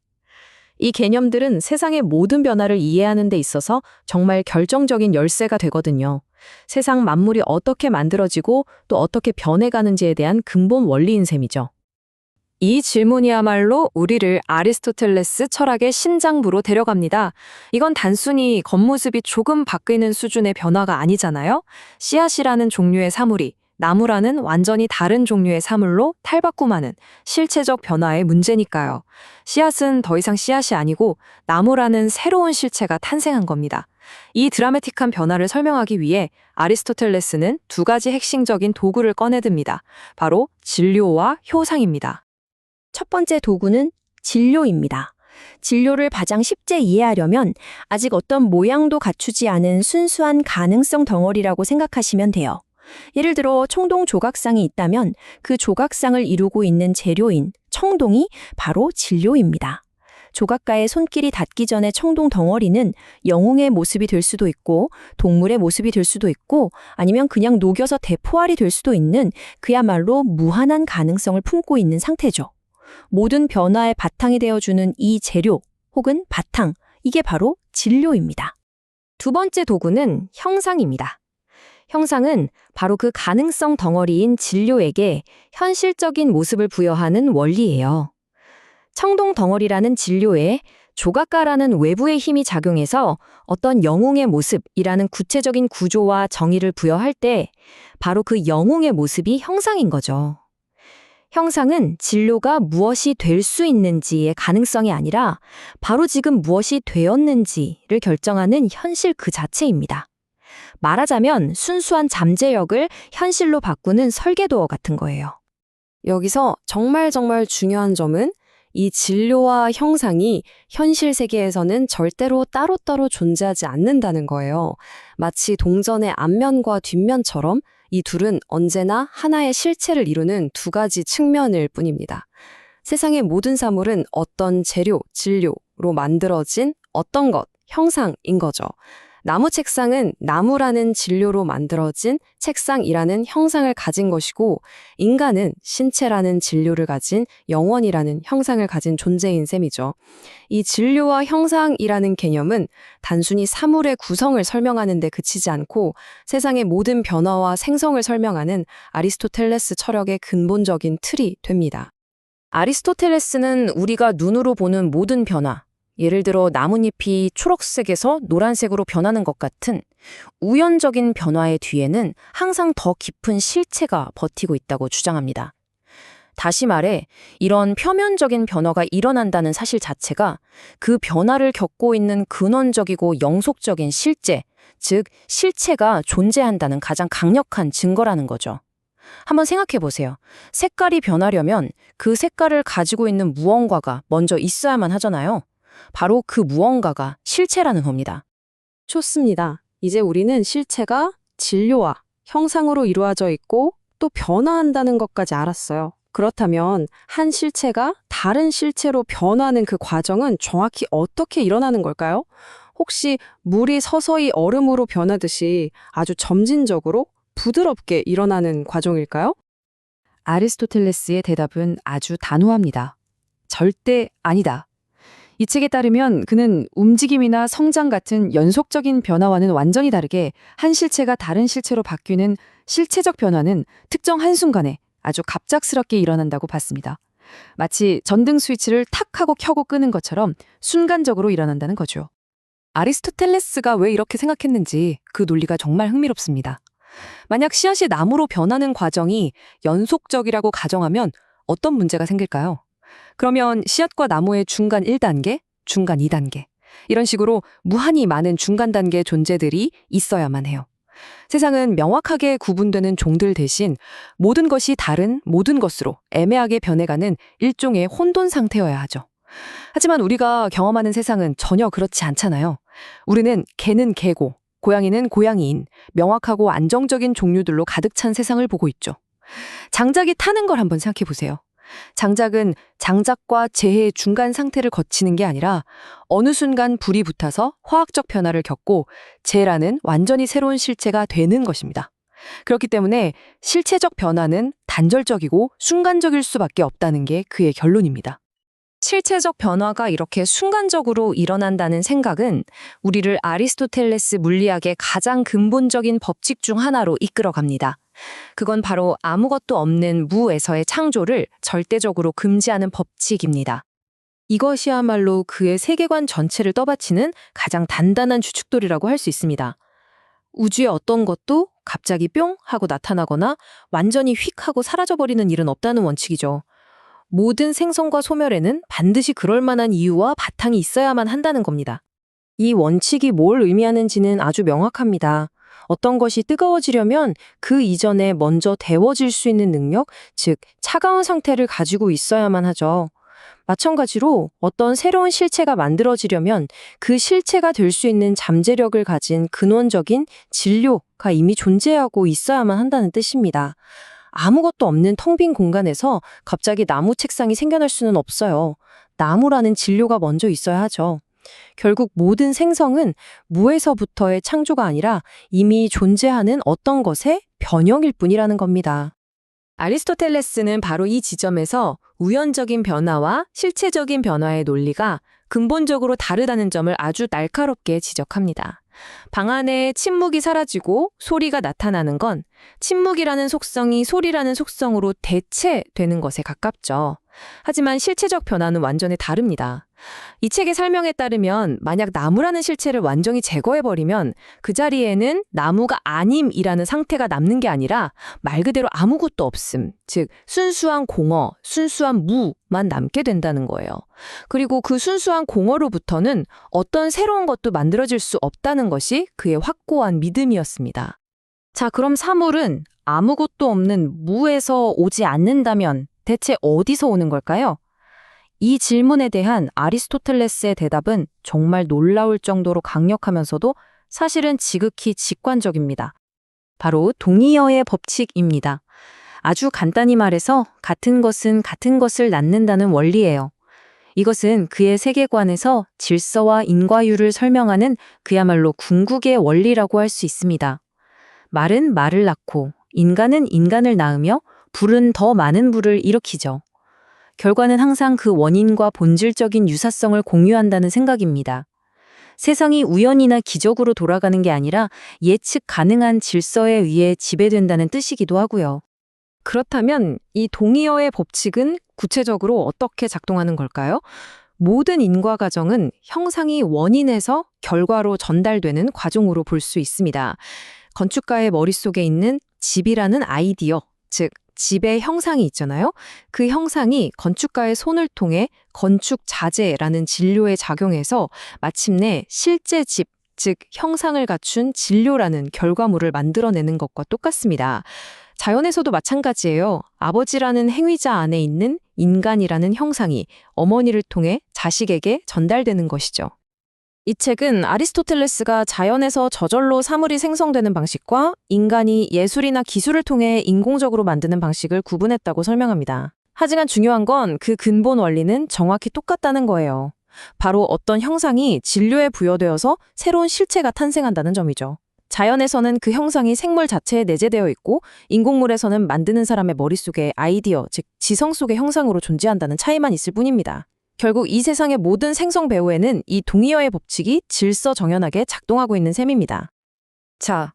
이 개념들은 세상의 모든 변화를 이해하는 데 있어서 정말 결정적인 열쇠가 되거든요. 세상 만물이 어떻게 만들어지고 또 어떻게 변해가는지에 대한 근본 원리인 셈이죠. 이 질문이야말로 우리를 아리스토텔레스 철학의 심장부로 데려갑니다. 이건 단순히 겉모습이 조금 바뀌는 수준의 변화가 아니잖아요. 씨앗이라는 종류의 사물이 나무라는 완전히 다른 종류의 사물로 탈바꿈하는 실체적 변화의 문제니까요. 씨앗은 더 이상 씨앗이 아니고 나무라는 새로운 실체가 탄생한 겁니다. 이 드라마틱한 변화를 설명하기 위해 아리스토텔레스는 두 가지 핵심적인 도구를 꺼내듭니다. 바로 진료와 효상입니다. 첫 번째 도구는 진료입니다. 진료를 가장 쉽게 이해하려면 아직 어떤 모양도 갖추지 않은 순수한 가능성 덩어리라고 생각하시면 돼요. 예를 들어 청동 조각상이 있다면 그 조각상을 이루고 있는 재료인 청동이 바로 진료입니다. 조각가의 손길이 닿기 전에 청동 덩어리는 영웅의 모습이 될 수도 있고 동물의 모습이 될 수도 있고 아니면 그냥 녹여서 대포알이 될 수도 있는 그야말로 무한한 가능성을 품고 있는 상태죠. 모든 변화의 바탕이 되어주는 이 재료 혹은 바탕, 이게 바로 진료입니다. 두 번째 도구는 형상입니다. 형상은 바로 그 가능성 덩어리인 진료에게 현실적인 모습을 부여하는 원리예요. 청동 덩어리라는 진료에 조각가라는 외부의 힘이 작용해서 어떤 영웅의 모습이라는 구체적인 구조와 정의를 부여할 때 바로 그 영웅의 모습이 형상인 거죠. 형상은 진료가 무엇이 될 수 있는지의 가능성이 아니라 바로 지금 무엇이 되었는지를 결정하는 현실 그 자체입니다. 말하자면 순수한 잠재력을 현실로 바꾸는 설계도어 같은 거예요. 여기서 정말 중요한 점은 이 진료와 형상이 현실 세계에서는 절대로 따로따로 존재하지 않는다는 거예요. 마치 동전의 앞면과 뒷면처럼 이 둘은 언제나 하나의 실체를 이루는 두 가지 측면일 뿐입니다. 세상의 모든 사물은 어떤 재료, 진료로 만들어진 어떤 것, 형상인 거죠. 나무 책상은 나무라는 진료로 만들어진 책상이라는 형상을 가진 것이고 인간은 신체라는 진료를 가진 영혼이라는 형상을 가진 존재인 셈이죠. 이 진료와 형상이라는 개념은 단순히 사물의 구성을 설명하는 데 그치지 않고 세상의 모든 변화와 생성을 설명하는 아리스토텔레스 철학의 근본적인 틀이 됩니다. 아리스토텔레스는 우리가 눈으로 보는 모든 변화, 예를 들어 나뭇잎이 초록색에서 노란색으로 변하는 것 같은 우연적인 변화의 뒤에는 항상 더 깊은 실체가 버티고 있다고 주장합니다. 다시 말해, 이런 표면적인 변화가 일어난다는 사실 자체가 그 변화를 겪고 있는 근원적이고 영속적인 실제, 즉 실체가 존재한다는 가장 강력한 증거라는 거죠. 한번 생각해 보세요. 색깔이 변하려면 그 색깔을 가지고 있는 무언가가 먼저 있어야만 하잖아요. 바로 그 무언가가 실체라는 겁니다. 좋습니다. 이제 우리는 실체가 진료와 형상으로 이루어져 있고 또 변화한다는 것까지 알았어요. 그렇다면 한 실체가 다른 실체로 변하는 그 과정은 정확히 어떻게 일어나는 걸까요? 혹시 물이 서서히 얼음으로 변하듯이 아주 점진적으로 부드럽게 일어나는 과정일까요? 아리스토텔레스의 대답은 아주 단호합니다. 절대 아니다. 이 책에 따르면 그는 움직임이나 성장 같은 연속적인 변화와는 완전히 다르게 한 실체가 다른 실체로 바뀌는 실체적 변화는 특정 한순간에 아주 갑작스럽게 일어난다고 봤습니다. 마치 전등 스위치를 탁 하고 켜고 끄는 것처럼 순간적으로 일어난다는 거죠. 아리스토텔레스가 왜 이렇게 생각했는지 그 논리가 정말 흥미롭습니다. 만약 씨앗이 나무로 변하는 과정이 연속적이라고 가정하면 어떤 문제가 생길까요? 그러면 씨앗과 나무의 중간 1단계, 중간 2단계 이런 식으로 무한히 많은 중간 단계 존재들이 있어야만 해요. 세상은 명확하게 구분되는 종들 대신 모든 것이 다른 모든 것으로 애매하게 변해가는 일종의 혼돈 상태여야 하죠. 하지만 우리가 경험하는 세상은 전혀 그렇지 않잖아요. 우리는 개는 개고, 고양이는 고양이인 명확하고 안정적인 종류들로 가득 찬 세상을 보고 있죠. 장작이 타는 걸 한번 생각해 보세요. 장작은 장작과 재해의 중간 상태를 거치는 게 아니라 어느 순간 불이 붙어서 화학적 변화를 겪고 재라는 완전히 새로운 실체가 되는 것입니다. 그렇기 때문에 실체적 변화는 단절적이고 순간적일 수밖에 없다는 게 그의 결론입니다. 실체적 변화가 이렇게 순간적으로 일어난다는 생각은 우리를 아리스토텔레스 물리학의 가장 근본적인 법칙 중 하나로 이끌어갑니다. 그건 바로 아무것도 없는 무에서의 창조를 절대적으로 금지하는 법칙입니다. 이것이야말로 그의 세계관 전체를 떠받치는 가장 단단한 주춧돌이라고 할 수 있습니다. 우주의 어떤 것도 갑자기 뿅 하고 나타나거나 완전히 휙 하고 사라져버리는 일은 없다는 원칙이죠. 모든 생성과 소멸에는 반드시 그럴 만한 이유와 바탕이 있어야만 한다는 겁니다. 이 원칙이 뭘 의미하는지는 아주 명확합니다. 어떤 것이 뜨거워지려면 그 이전에 먼저 데워질 수 있는 능력, 즉 차가운 상태를 가지고 있어야만 하죠. 마찬가지로 어떤 새로운 실체가 만들어지려면 그 실체가 될 수 있는 잠재력을 가진 근원적인 진료가 이미 존재하고 있어야만 한다는 뜻입니다. 아무것도 없는 텅 빈 공간에서 갑자기 나무 책상이 생겨날 수는 없어요. 나무라는 진료가 먼저 있어야 하죠. 결국 모든 생성은 무에서부터의 창조가 아니라 이미 존재하는 어떤 것의 변형일 뿐이라는 겁니다. 아리스토텔레스는 바로 이 지점에서 우연적인 변화와 실체적인 변화의 논리가 근본적으로 다르다는 점을 아주 날카롭게 지적합니다. 방 안에 침묵이 사라지고 소리가 나타나는 건 침묵이라는 속성이 소리라는 속성으로 대체되는 것에 가깝죠. 하지만 실체적 변화는 완전히 다릅니다. 이 책의 설명에 따르면 만약 나무라는 실체를 완전히 제거해버리면 그 자리에는 나무가 아님이라는 상태가 남는 게 아니라 말 그대로 아무것도 없음, 즉 순수한 공허, 순수한 무만 남게 된다는 거예요. 그리고 그 순수한 공허로부터는 어떤 새로운 것도 만들어질 수 없다는 것이 그의 확고한 믿음이었습니다. 자, 그럼 사물은 아무것도 없는 무에서 오지 않는다면 대체 어디서 오는 걸까요? 이 질문에 대한 아리스토텔레스의 대답은 정말 놀라울 정도로 강력하면서도 사실은 지극히 직관적입니다. 바로 동의어의 법칙입니다. 아주 간단히 말해서 같은 것은 같은 것을 낳는다는 원리예요. 이것은 그의 세계관에서 질서와 인과율을 설명하는 그야말로 궁극의 원리라고 할 수 있습니다. 말은 말을 낳고 인간은 인간을 낳으며 불은 더 많은 불을 일으키죠. 결과는 항상 그 원인과 본질적인 유사성을 공유한다는 생각입니다. 세상이 우연이나 기적으로 돌아가는 게 아니라 예측 가능한 질서에 의해 지배된다는 뜻이기도 하고요. 그렇다면 이 동의어의 법칙은 구체적으로 어떻게 작동하는 걸까요? 모든 인과 과정은 형상이 원인에서 결과로 전달되는 과정으로 볼 수 있습니다. 건축가의 머릿속에 있는 집이라는 아이디어, 즉 집의 형상이 있잖아요. 그 형상이 건축가의 손을 통해 건축 자재라는 진료에 작용해서 마침내 실제 집, 즉 형상을 갖춘 진료라는 결과물을 만들어내는 것과 똑같습니다. 자연에서도 마찬가지예요. 아버지라는 행위자 안에 있는 인간이라는 형상이 어머니를 통해 자식에게 전달되는 것이죠. 이 책은 아리스토텔레스가 자연에서 저절로 사물이 생성되는 방식과 인간이 예술이나 기술을 통해 인공적으로 만드는 방식을 구분했다고 설명합니다. 하지만 중요한 건 그 근본 원리는 정확히 똑같다는 거예요. 바로 어떤 형상이 진료에 부여되어서 새로운 실체가 탄생한다는 점이죠. 자연에서는 그 형상이 생물 자체에 내재되어 있고 인공물에서는 만드는 사람의 머릿속에 아이디어, 즉 지성 속의 형상으로 존재한다는 차이만 있을 뿐입니다. 결국 이 세상의 모든 생성 배후에는 이 동의어의 법칙이 질서정연하게 작동하고 있는 셈입니다. 자,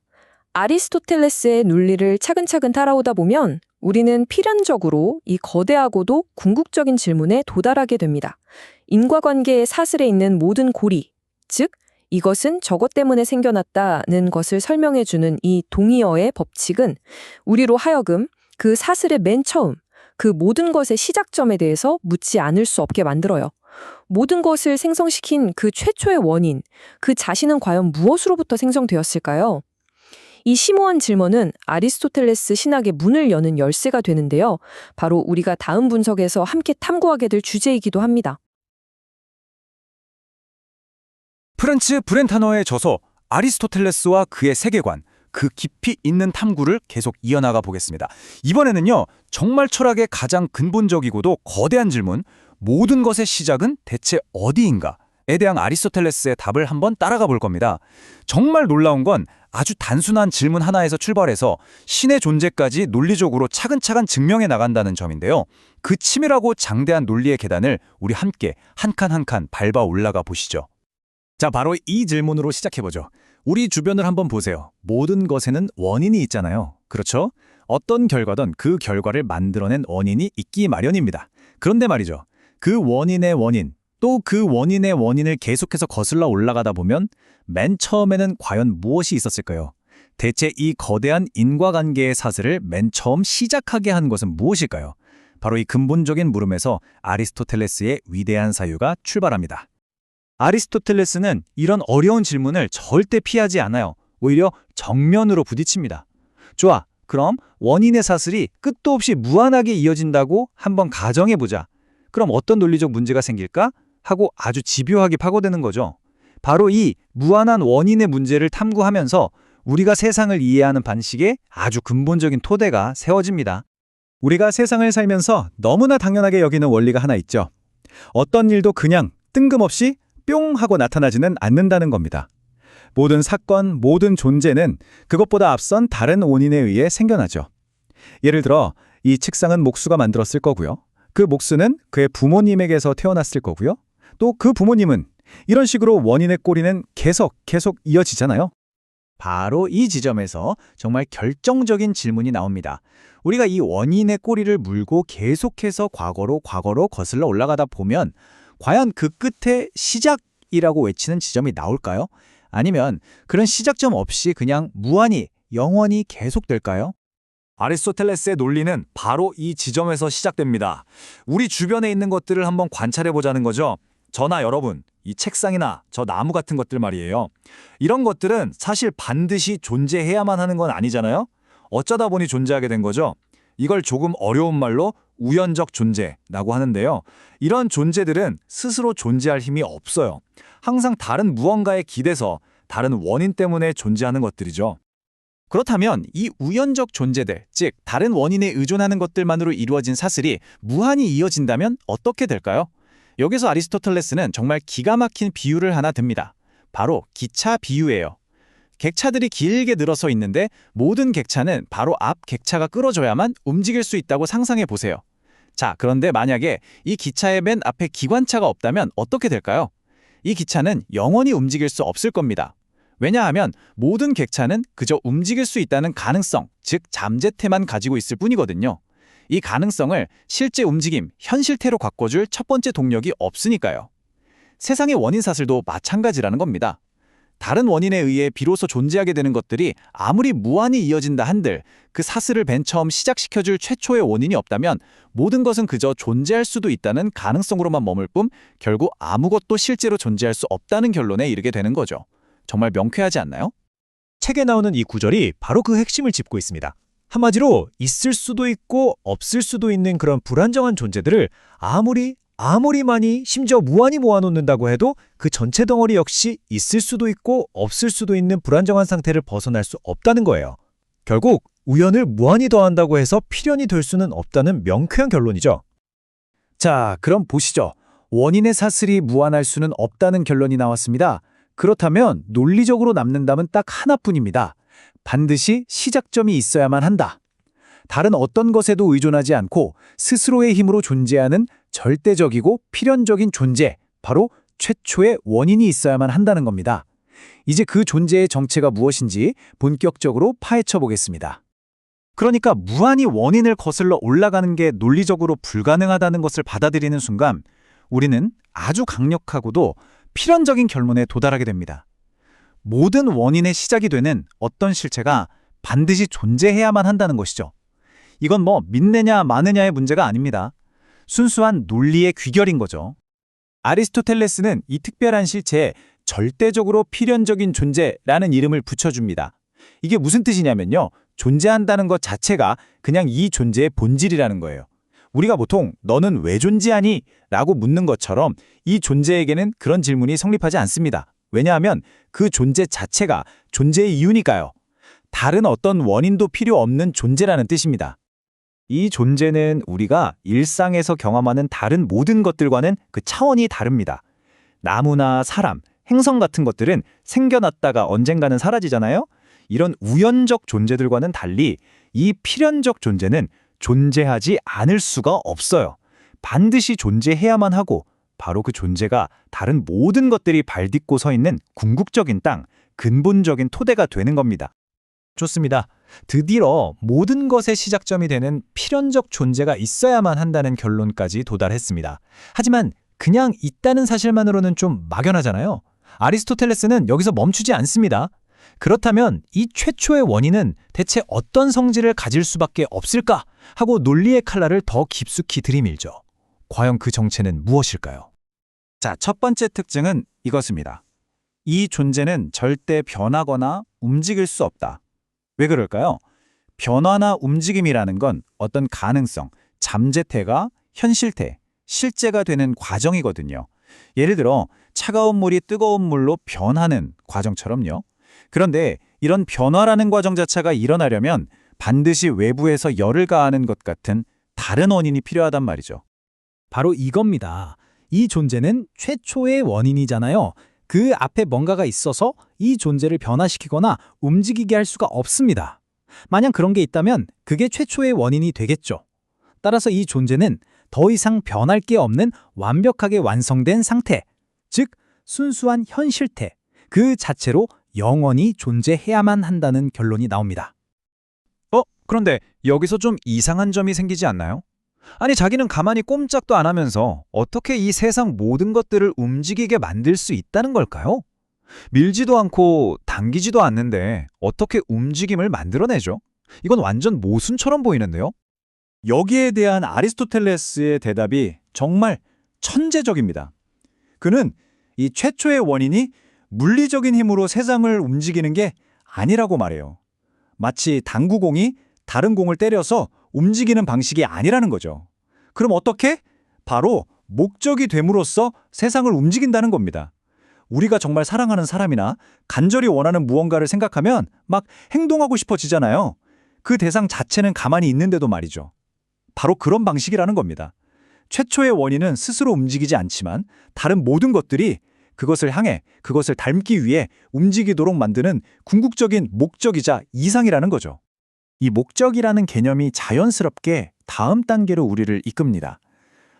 아리스토텔레스의 논리를 차근차근 따라오다 보면 우리는 필연적으로 이 거대하고도 궁극적인 질문에 도달하게 됩니다. 인과관계의 사슬에 있는 모든 고리, 즉 이것은 저것 때문에 생겨났다는 것을 설명해주는 이 동의어의 법칙은 우리로 하여금 그 사슬의 맨 처음, 그 모든 것의 시작점에 대해서 묻지 않을 수 없게 만들어요. 모든 것을 생성시킨 그 최초의 원인, 그 자신은 과연 무엇으로부터 생성되었을까요? 이 심오한 질문은 아리스토텔레스 신학의 문을 여는 열쇠가 되는데요. 바로 우리가 다음 분석에서 함께 탐구하게 될 주제이기도 합니다. 프란츠 브렌타너의 저서 아리스토텔레스와 그의 세계관, 그 깊이 있는 탐구를 계속 이어나가 보겠습니다. 이번에는요, 정말 철학의 가장 근본적이고도 거대한 질문, 모든 것의 시작은 대체 어디인가에 대한 아리스토텔레스의 답을 한번 따라가 볼 겁니다. 정말 놀라운 건 아주 단순한 질문 하나에서 출발해서 신의 존재까지 논리적으로 차근차근 증명해 나간다는 점인데요. 그 치밀하고 장대한 논리의 계단을 우리 함께 한 칸 한 칸 밟아 올라가 보시죠. 자, 바로 이 질문으로 시작해보죠. 우리 주변을 한번 보세요. 모든 것에는 원인이 있잖아요. 그렇죠? 어떤 결과든 그 결과를 만들어낸 원인이 있기 마련입니다. 그런데 말이죠. 그 원인의 원인, 또 그 원인의 원인을 계속해서 거슬러 올라가다 보면 맨 처음에는 과연 무엇이 있었을까요? 대체 이 거대한 인과관계의 사슬을 맨 처음 시작하게 한 것은 무엇일까요? 바로 이 근본적인 물음에서 아리스토텔레스의 위대한 사유가 출발합니다. 아리스토텔레스는 이런 어려운 질문을 절대 피하지 않아요. 오히려 정면으로 부딪힙니다. 좋아, 그럼 원인의 사슬이 끝도 없이 무한하게 이어진다고 한번 가정해보자. 그럼 어떤 논리적 문제가 생길까? 하고 아주 집요하게 파고드는 거죠. 바로 이 무한한 원인의 문제를 탐구하면서 우리가 세상을 이해하는 방식에 아주 근본적인 토대가 세워집니다. 우리가 세상을 살면서 너무나 당연하게 여기는 원리가 하나 있죠. 어떤 일도 그냥 뜬금없이 뿅 하고 나타나지는 않는다는 겁니다. 모든 사건, 모든 존재는 그것보다 앞선 다른 원인에 의해 생겨나죠. 예를 들어 이 책상은 목수가 만들었을 거고요. 그 목수는 그의 부모님에게서 태어났을 거고요. 또 그 부모님은 이런 식으로 원인의 꼬리는 계속 이어지잖아요. 바로 이 지점에서 정말 결정적인 질문이 나옵니다. 우리가 이 원인의 꼬리를 물고 계속해서 과거로 거슬러 올라가다 보면 과연 그 끝에 시작이라고 외치는 지점이 나올까요? 아니면 그런 시작점 없이 그냥 무한히, 영원히 계속될까요? 아리스토텔레스의 논리는 바로 이 지점에서 시작됩니다. 우리 주변에 있는 것들을 한번 관찰해 보자는 거죠. 저나 여러분, 이 책상이나 저 나무 같은 것들 말이에요. 이런 것들은 사실 반드시 존재해야만 하는 건 아니잖아요? 어쩌다 보니 존재하게 된 거죠. 이걸 조금 어려운 말로 우연적 존재라고 하는데요. 이런 존재들은 스스로 존재할 힘이 없어요. 항상 다른 무언가에 기대서 다른 원인 때문에 존재하는 것들이죠. 그렇다면 이 우연적 존재들, 즉 다른 원인에 의존하는 것들만으로 이루어진 사슬이 무한히 이어진다면 어떻게 될까요? 여기서 아리스토텔레스는 정말 기가 막힌 비유를 하나 듭니다. 바로 기차 비유예요. 객차들이 길게 늘어서 있는데 모든 객차는 바로 앞 객차가 끌어줘야만 움직일 수 있다고 상상해 보세요. 자, 그런데 만약에 이 기차의 맨 앞에 기관차가 없다면 어떻게 될까요? 이 기차는 영원히 움직일 수 없을 겁니다. 왜냐하면 모든 객차는 그저 움직일 수 있다는 가능성, 즉 잠재태만 가지고 있을 뿐이거든요. 이 가능성을 실제 움직임, 현실태로 바꿔줄 첫 번째 동력이 없으니까요. 세상의 원인 사슬도 마찬가지라는 겁니다. 다른 원인에 의해 비로소 존재하게 되는 것들이 아무리 무한히 이어진다 한들 그 사슬을 맨 처음 시작시켜줄 최초의 원인이 없다면 모든 것은 그저 존재할 수도 있다는 가능성으로만 머물 뿐 결국 아무것도 실제로 존재할 수 없다는 결론에 이르게 되는 거죠. 정말 명쾌하지 않나요? 책에 나오는 이 구절이 바로 그 핵심을 짚고 있습니다. 한마디로 있을 수도 있고 없을 수도 있는 그런 불안정한 존재들을 아무리 많이 심지어 무한히 모아놓는다고 해도 그 전체 덩어리 역시 있을 수도 있고 없을 수도 있는 불안정한 상태를 벗어날 수 없다는 거예요. 결국 우연을 무한히 더한다고 해서 필연이 될 수는 없다는 명쾌한 결론이죠. 자, 그럼 보시죠. 원인의 사슬이 무한할 수는 없다는 결론이 나왔습니다. 그렇다면 논리적으로 남는 답은 딱 하나뿐입니다. 반드시 시작점이 있어야만 한다. 다른 어떤 것에도 의존하지 않고 스스로의 힘으로 존재하는 절대적이고 필연적인 존재, 바로 최초의 원인이 있어야만 한다는 겁니다. 이제 그 존재의 정체가 무엇인지 본격적으로 파헤쳐 보겠습니다. 그러니까 무한히 원인을 거슬러 올라가는 게 논리적으로 불가능하다는 것을 받아들이는 순간 우리는 아주 강력하고도 필연적인 결론에 도달하게 됩니다. 모든 원인의 시작이 되는 어떤 실체가 반드시 존재해야만 한다는 것이죠. 이건 뭐 믿느냐 마느냐의 문제가 아닙니다. 순수한 논리의 귀결인 거죠. 아리스토텔레스는 이 특별한 실체에 절대적으로 필연적인 존재라는 이름을 붙여줍니다. 이게 무슨 뜻이냐면요. 존재한다는 것 자체가 그냥 이 존재의 본질이라는 거예요. 우리가 보통 너는 왜 존재하니? 라고 묻는 것처럼 이 존재에게는 그런 질문이 성립하지 않습니다. 왜냐하면 그 존재 자체가 존재의 이유니까요. 다른 어떤 원인도 필요 없는 존재라는 뜻입니다. 이 존재는 우리가 일상에서 경험하는 다른 모든 것들과는 그 차원이 다릅니다. 나무나 사람, 행성 같은 것들은 생겨났다가 언젠가는 사라지잖아요. 이런 우연적 존재들과는 달리 이 필연적 존재는 존재하지 않을 수가 없어요. 반드시 존재해야만 하고 바로 그 존재가 다른 모든 것들이 발딛고 서 있는 궁극적인 땅, 근본적인 토대가 되는 겁니다. 좋습니다. 드디어 모든 것의 시작점이 되는 필연적 존재가 있어야만 한다는 결론까지 도달했습니다. 하지만 그냥 있다는 사실만으로는 좀 막연하잖아요. 아리스토텔레스는 여기서 멈추지 않습니다. 그렇다면 이 최초의 원인은 대체 어떤 성질을 가질 수밖에 없을까 하고 논리의 칼날을 더 깊숙이 들이밀죠. 과연 그 정체는 무엇일까요? 자, 첫 번째 특징은 이것입니다. 이 존재는 절대 변하거나 움직일 수 없다. 왜 그럴까요? 변화나 움직임이라는 건 어떤 가능성, 잠재태가 현실태, 실제가 되는 과정이거든요. 예를 들어 차가운 물이 뜨거운 물로 변하는 과정처럼요. 그런데 이런 변화라는 과정 자체가 일어나려면 반드시 외부에서 열을 가하는 것 같은 다른 원인이 필요하단 말이죠. 바로 이겁니다. 이 존재는 최초의 원인이잖아요. 그 앞에 뭔가가 있어서 이 존재를 변화시키거나 움직이게 할 수가 없습니다. 만약 그런 게 있다면 그게 최초의 원인이 되겠죠. 따라서 이 존재는 더 이상 변할 게 없는 완벽하게 완성된 상태, 즉 순수한 현실태, 그 자체로 영원히 존재해야만 한다는 결론이 나옵니다. 그런데 여기서 좀 이상한 점이 생기지 않나요? 아니, 자기는 가만히 꼼짝도 안 하면서 어떻게 이 세상 모든 것들을 움직이게 만들 수 있다는 걸까요? 밀지도 않고 당기지도 않는데 어떻게 움직임을 만들어내죠? 이건 완전 모순처럼 보이는데요? 여기에 대한 아리스토텔레스의 대답이 정말 천재적입니다. 그는 이 최초의 원인이 물리적인 힘으로 세상을 움직이는 게 아니라고 말해요. 마치 당구공이 다른 공을 때려서 움직이는 방식이 아니라는 거죠. 그럼 어떻게? 바로 목적이 됨으로써 세상을 움직인다는 겁니다. 우리가 정말 사랑하는 사람이나 간절히 원하는 무언가를 생각하면 막 행동하고 싶어지잖아요. 그 대상 자체는 가만히 있는데도 말이죠. 바로 그런 방식이라는 겁니다. 최초의 원인은 스스로 움직이지 않지만 다른 모든 것들이 그것을 향해, 그것을 닮기 위해 움직이도록 만드는 궁극적인 목적이자 이상이라는 거죠. 이 목적이라는 개념이 자연스럽게 다음 단계로 우리를 이끕니다.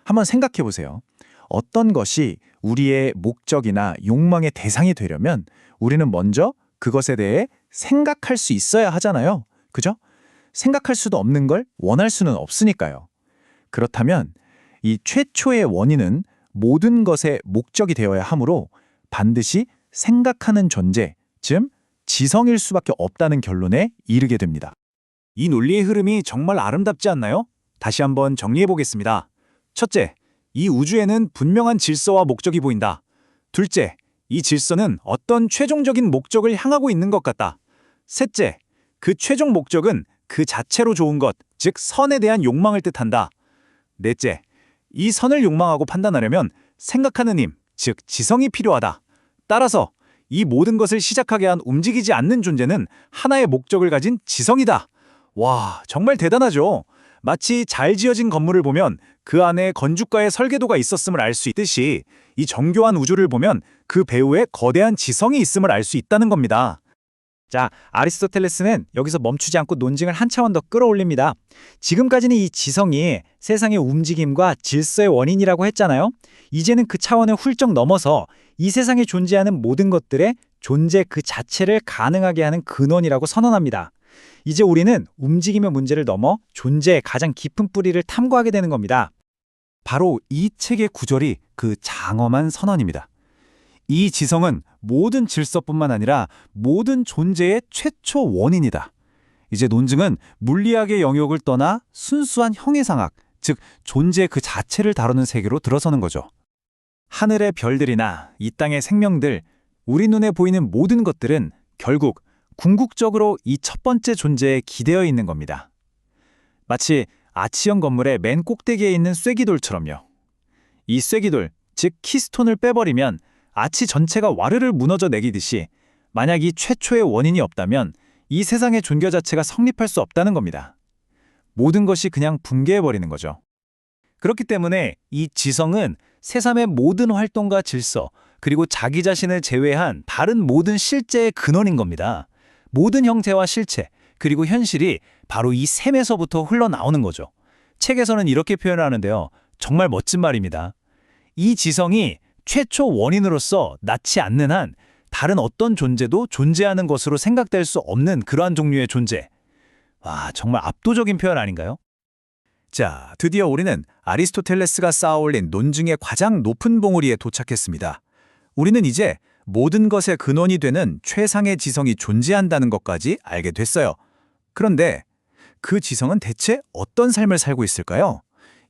한번 생각해 보세요. 어떤 것이 우리의 목적이나 욕망의 대상이 되려면 우리는 먼저 그것에 대해 생각할 수 있어야 하잖아요. 그죠? 생각할 수도 없는 걸 원할 수는 없으니까요. 그렇다면 이 최초의 원인은 모든 것의 목적이 되어야 하므로 반드시 생각하는 존재, 즉 지성일 수밖에 없다는 결론에 이르게 됩니다. 이 논리의 흐름이 정말 아름답지 않나요? 다시 한번 정리해 보겠습니다. 첫째, 이 우주에는 분명한 질서와 목적이 보인다. 둘째, 이 질서는 어떤 최종적인 목적을 향하고 있는 것 같다. 셋째, 그 최종 목적은 그 자체로 좋은 것, 즉 선에 대한 욕망을 뜻한다. 넷째, 이 선을 욕망하고 판단하려면 생각하는 힘, 즉 지성이 필요하다. 따라서 이 모든 것을 시작하게 한 움직이지 않는 존재는 하나의 목적을 가진 지성이다. 와, 정말 대단하죠? 마치 잘 지어진 건물을 보면 그 안에 건축가의 설계도가 있었음을 알 수 있듯이 이 정교한 우주를 보면 그 배후에 거대한 지성이 있음을 알 수 있다는 겁니다. 자, 아리스토텔레스는 여기서 멈추지 않고 논증을 한 차원 더 끌어올립니다. 지금까지는 이 지성이 세상의 움직임과 질서의 원인이라고 했잖아요. 이제는 그 차원을 훌쩍 넘어서 이 세상에 존재하는 모든 것들의 존재 그 자체를 가능하게 하는 근원이라고 선언합니다. 이제 우리는 움직임의 문제를 넘어 존재의 가장 깊은 뿌리를 탐구하게 되는 겁니다. 바로 이 책의 구절이 그 장엄한 선언입니다. 이 지성은 모든 질서뿐만 아니라 모든 존재의 최초 원인이다. 이제 논증은 물리학의 영역을 떠나 순수한 형이상학, 즉 존재 그 자체를 다루는 세계로 들어서는 거죠. 하늘의 별들이나 이 땅의 생명들, 우리 눈에 보이는 모든 것들은 결국 궁극적으로 이 첫 번째 존재에 기대어 있는 겁니다. 마치 아치형 건물의 맨 꼭대기에 있는 쐐기돌처럼요. 이 쐐기돌, 즉 키스톤을 빼버리면 아치 전체가 와르르 무너져 내리듯이 만약 이 최초의 원인이 없다면 이 세상의 존재 자체가 성립할 수 없다는 겁니다. 모든 것이 그냥 붕괴해버리는 거죠. 그렇기 때문에 이 지성은 세상의 모든 활동과 질서, 그리고 자기 자신을 제외한 다른 모든 실제의 근원인 겁니다. 모든 형태와 실체, 그리고 현실이 바로 이 셈에서부터 흘러나오는 거죠. 책에서는 이렇게 표현하는데요. 정말 멋진 말입니다. 이 지성이 최초 원인으로서 낫지 않는 한 다른 어떤 존재도 존재하는 것으로 생각될 수 없는 그러한 종류의 존재. 와, 정말 압도적인 표현 아닌가요? 자, 드디어 우리는 아리스토텔레스가 쌓아올린 논증의 가장 높은 봉우리에 도착했습니다. 우리는 이제 모든 것의 근원이 되는 최상의 지성이 존재한다는 것까지 알게 됐어요. 그런데 그 지성은 대체 어떤 삶을 살고 있을까요?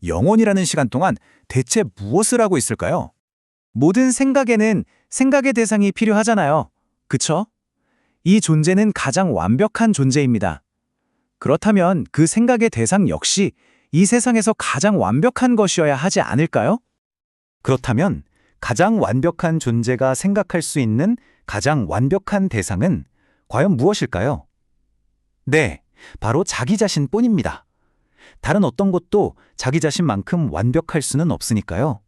영원이라는 시간 동안 대체 무엇을 하고 있을까요? 모든 생각에는 생각의 대상이 필요하잖아요. 그쵸? 이 존재는 가장 완벽한 존재입니다. 그렇다면 그 생각의 대상 역시 이 세상에서 가장 완벽한 것이어야 하지 않을까요? 그렇다면 가장 완벽한 존재가 생각할 수 있는 가장 완벽한 대상은 과연 무엇일까요? 네, 바로 자기 자신뿐입니다. 다른 어떤 것도 자기 자신만큼 완벽할 수는 없으니까요.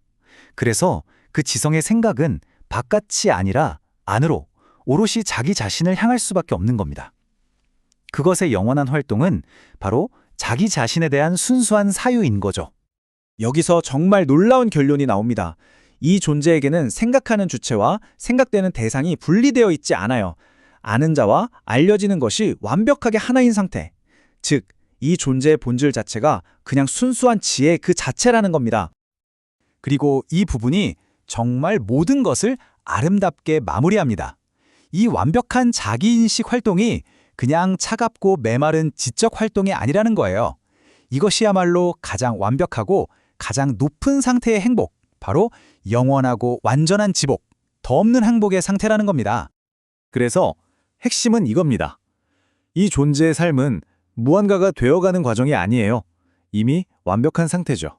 그래서 그 지성의 생각은 바깥이 아니라 안으로 오롯이 자기 자신을 향할 수밖에 없는 겁니다. 그것의 영원한 활동은 바로 자기 자신에 대한 순수한 사유인 거죠. 여기서 정말 놀라운 결론이 나옵니다. 이 존재에게는 생각하는 주체와 생각되는 대상이 분리되어 있지 않아요. 아는 자와 알려지는 것이 완벽하게 하나인 상태. 즉, 이 존재의 본질 자체가 그냥 순수한 지혜 그 자체라는 겁니다. 그리고 이 부분이 정말 모든 것을 아름답게 마무리합니다. 이 완벽한 자기인식 활동이 그냥 차갑고 메마른 지적 활동이 아니라는 거예요. 이것이야말로 가장 완벽하고 가장 높은 상태의 행복, 바로 영원하고 완전한 지복, 더 없는 행복의 상태라는 겁니다. 그래서 핵심은 이겁니다. 이 존재의 삶은 무언가가 되어가는 과정이 아니에요. 이미 완벽한 상태죠.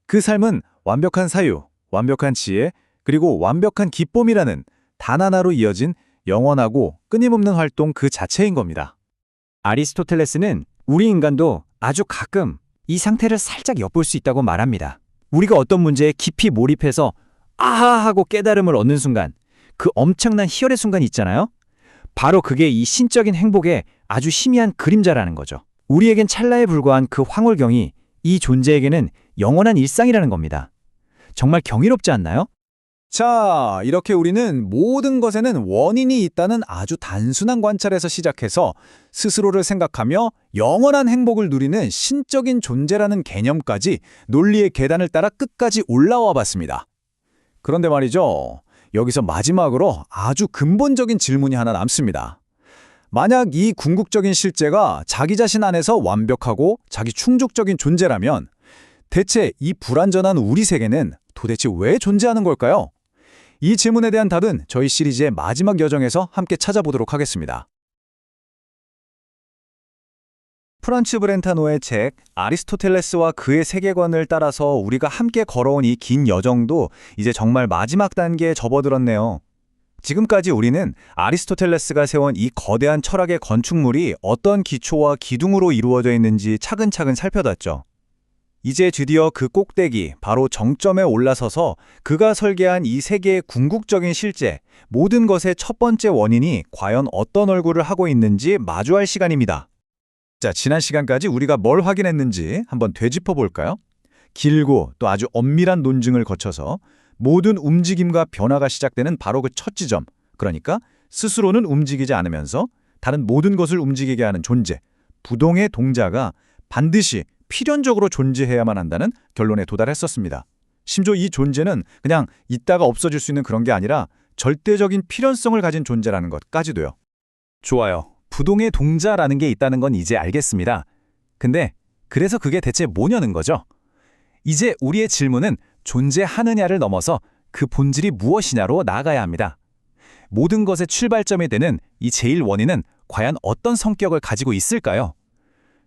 그 삶은 완벽한 사유, 완벽한 지혜, 그리고 완벽한 기쁨이라는 단 하나로 이어진 영원하고 끊임없는 활동 그 자체인 겁니다. 아리스토텔레스는 우리 인간도 아주 가끔 이 상태를 살짝 엿볼 수 있다고 말합니다. 우리가 어떤 문제에 깊이 몰입해서 아하 하고 깨달음을 얻는 순간, 그 엄청난 희열의 순간이 있잖아요. 바로 그게 이 신적인 행복의 아주 희미한 그림자라는 거죠. 우리에겐 찰나에 불과한 그 황홀경이 이 존재에게는 영원한 일상이라는 겁니다. 정말 경이롭지 않나요? 자, 이렇게 우리는 모든 것에는 원인이 있다는 아주 단순한 관찰에서 시작해서 스스로를 생각하며 영원한 행복을 누리는 신적인 존재라는 개념까지 논리의 계단을 따라 끝까지 올라와 봤습니다. 그런데 말이죠. 여기서 마지막으로 아주 근본적인 질문이 하나 남습니다. 만약 이 궁극적인 실제가 자기 자신 안에서 완벽하고 자기 충족적인 존재라면 대체 이 불완전한 우리 세계는 도대체 왜 존재하는 걸까요? 이 질문에 대한 답은 저희 시리즈의 마지막 여정에서 함께 찾아보도록 하겠습니다. 프란츠 브렌타노의 책 아리스토텔레스와 그의 세계관을 따라서 우리가 함께 걸어온 이 긴 여정도 이제 정말 마지막 단계에 접어들었네요. 지금까지 우리는 아리스토텔레스가 세운 이 거대한 철학의 건축물이 어떤 기초와 기둥으로 이루어져 있는지 차근차근 살펴봤죠. 이제 드디어 그 꼭대기, 바로 정점에 올라서서 그가 설계한 이 세계의 궁극적인 실제, 모든 것의 첫 번째 원인이 과연 어떤 얼굴을 하고 있는지 마주할 시간입니다. 자, 지난 시간까지 우리가 뭘 확인했는지 한번 되짚어 볼까요? 길고 또 아주 엄밀한 논증을 거쳐서 모든 움직임과 변화가 시작되는 바로 그 첫 지점, 그러니까 스스로는 움직이지 않으면서 다른 모든 것을 움직이게 하는 존재, 부동의 동자가 반드시 필연적으로 존재해야만 한다는 결론에 도달했었습니다. 심지어 이 존재는 그냥 있다가 없어질 수 있는 그런 게 아니라 절대적인 필연성을 가진 존재라는 것까지도요. 좋아요. 부동의 동자라는 게 있다는 건 이제 알겠습니다. 근데 그래서 그게 대체 뭐냐는 거죠? 이제 우리의 질문은 존재하느냐를 넘어서 그 본질이 무엇이냐로 나아가야 합니다. 모든 것의 출발점이 되는 이 제일 원인은 과연 어떤 성격을 가지고 있을까요?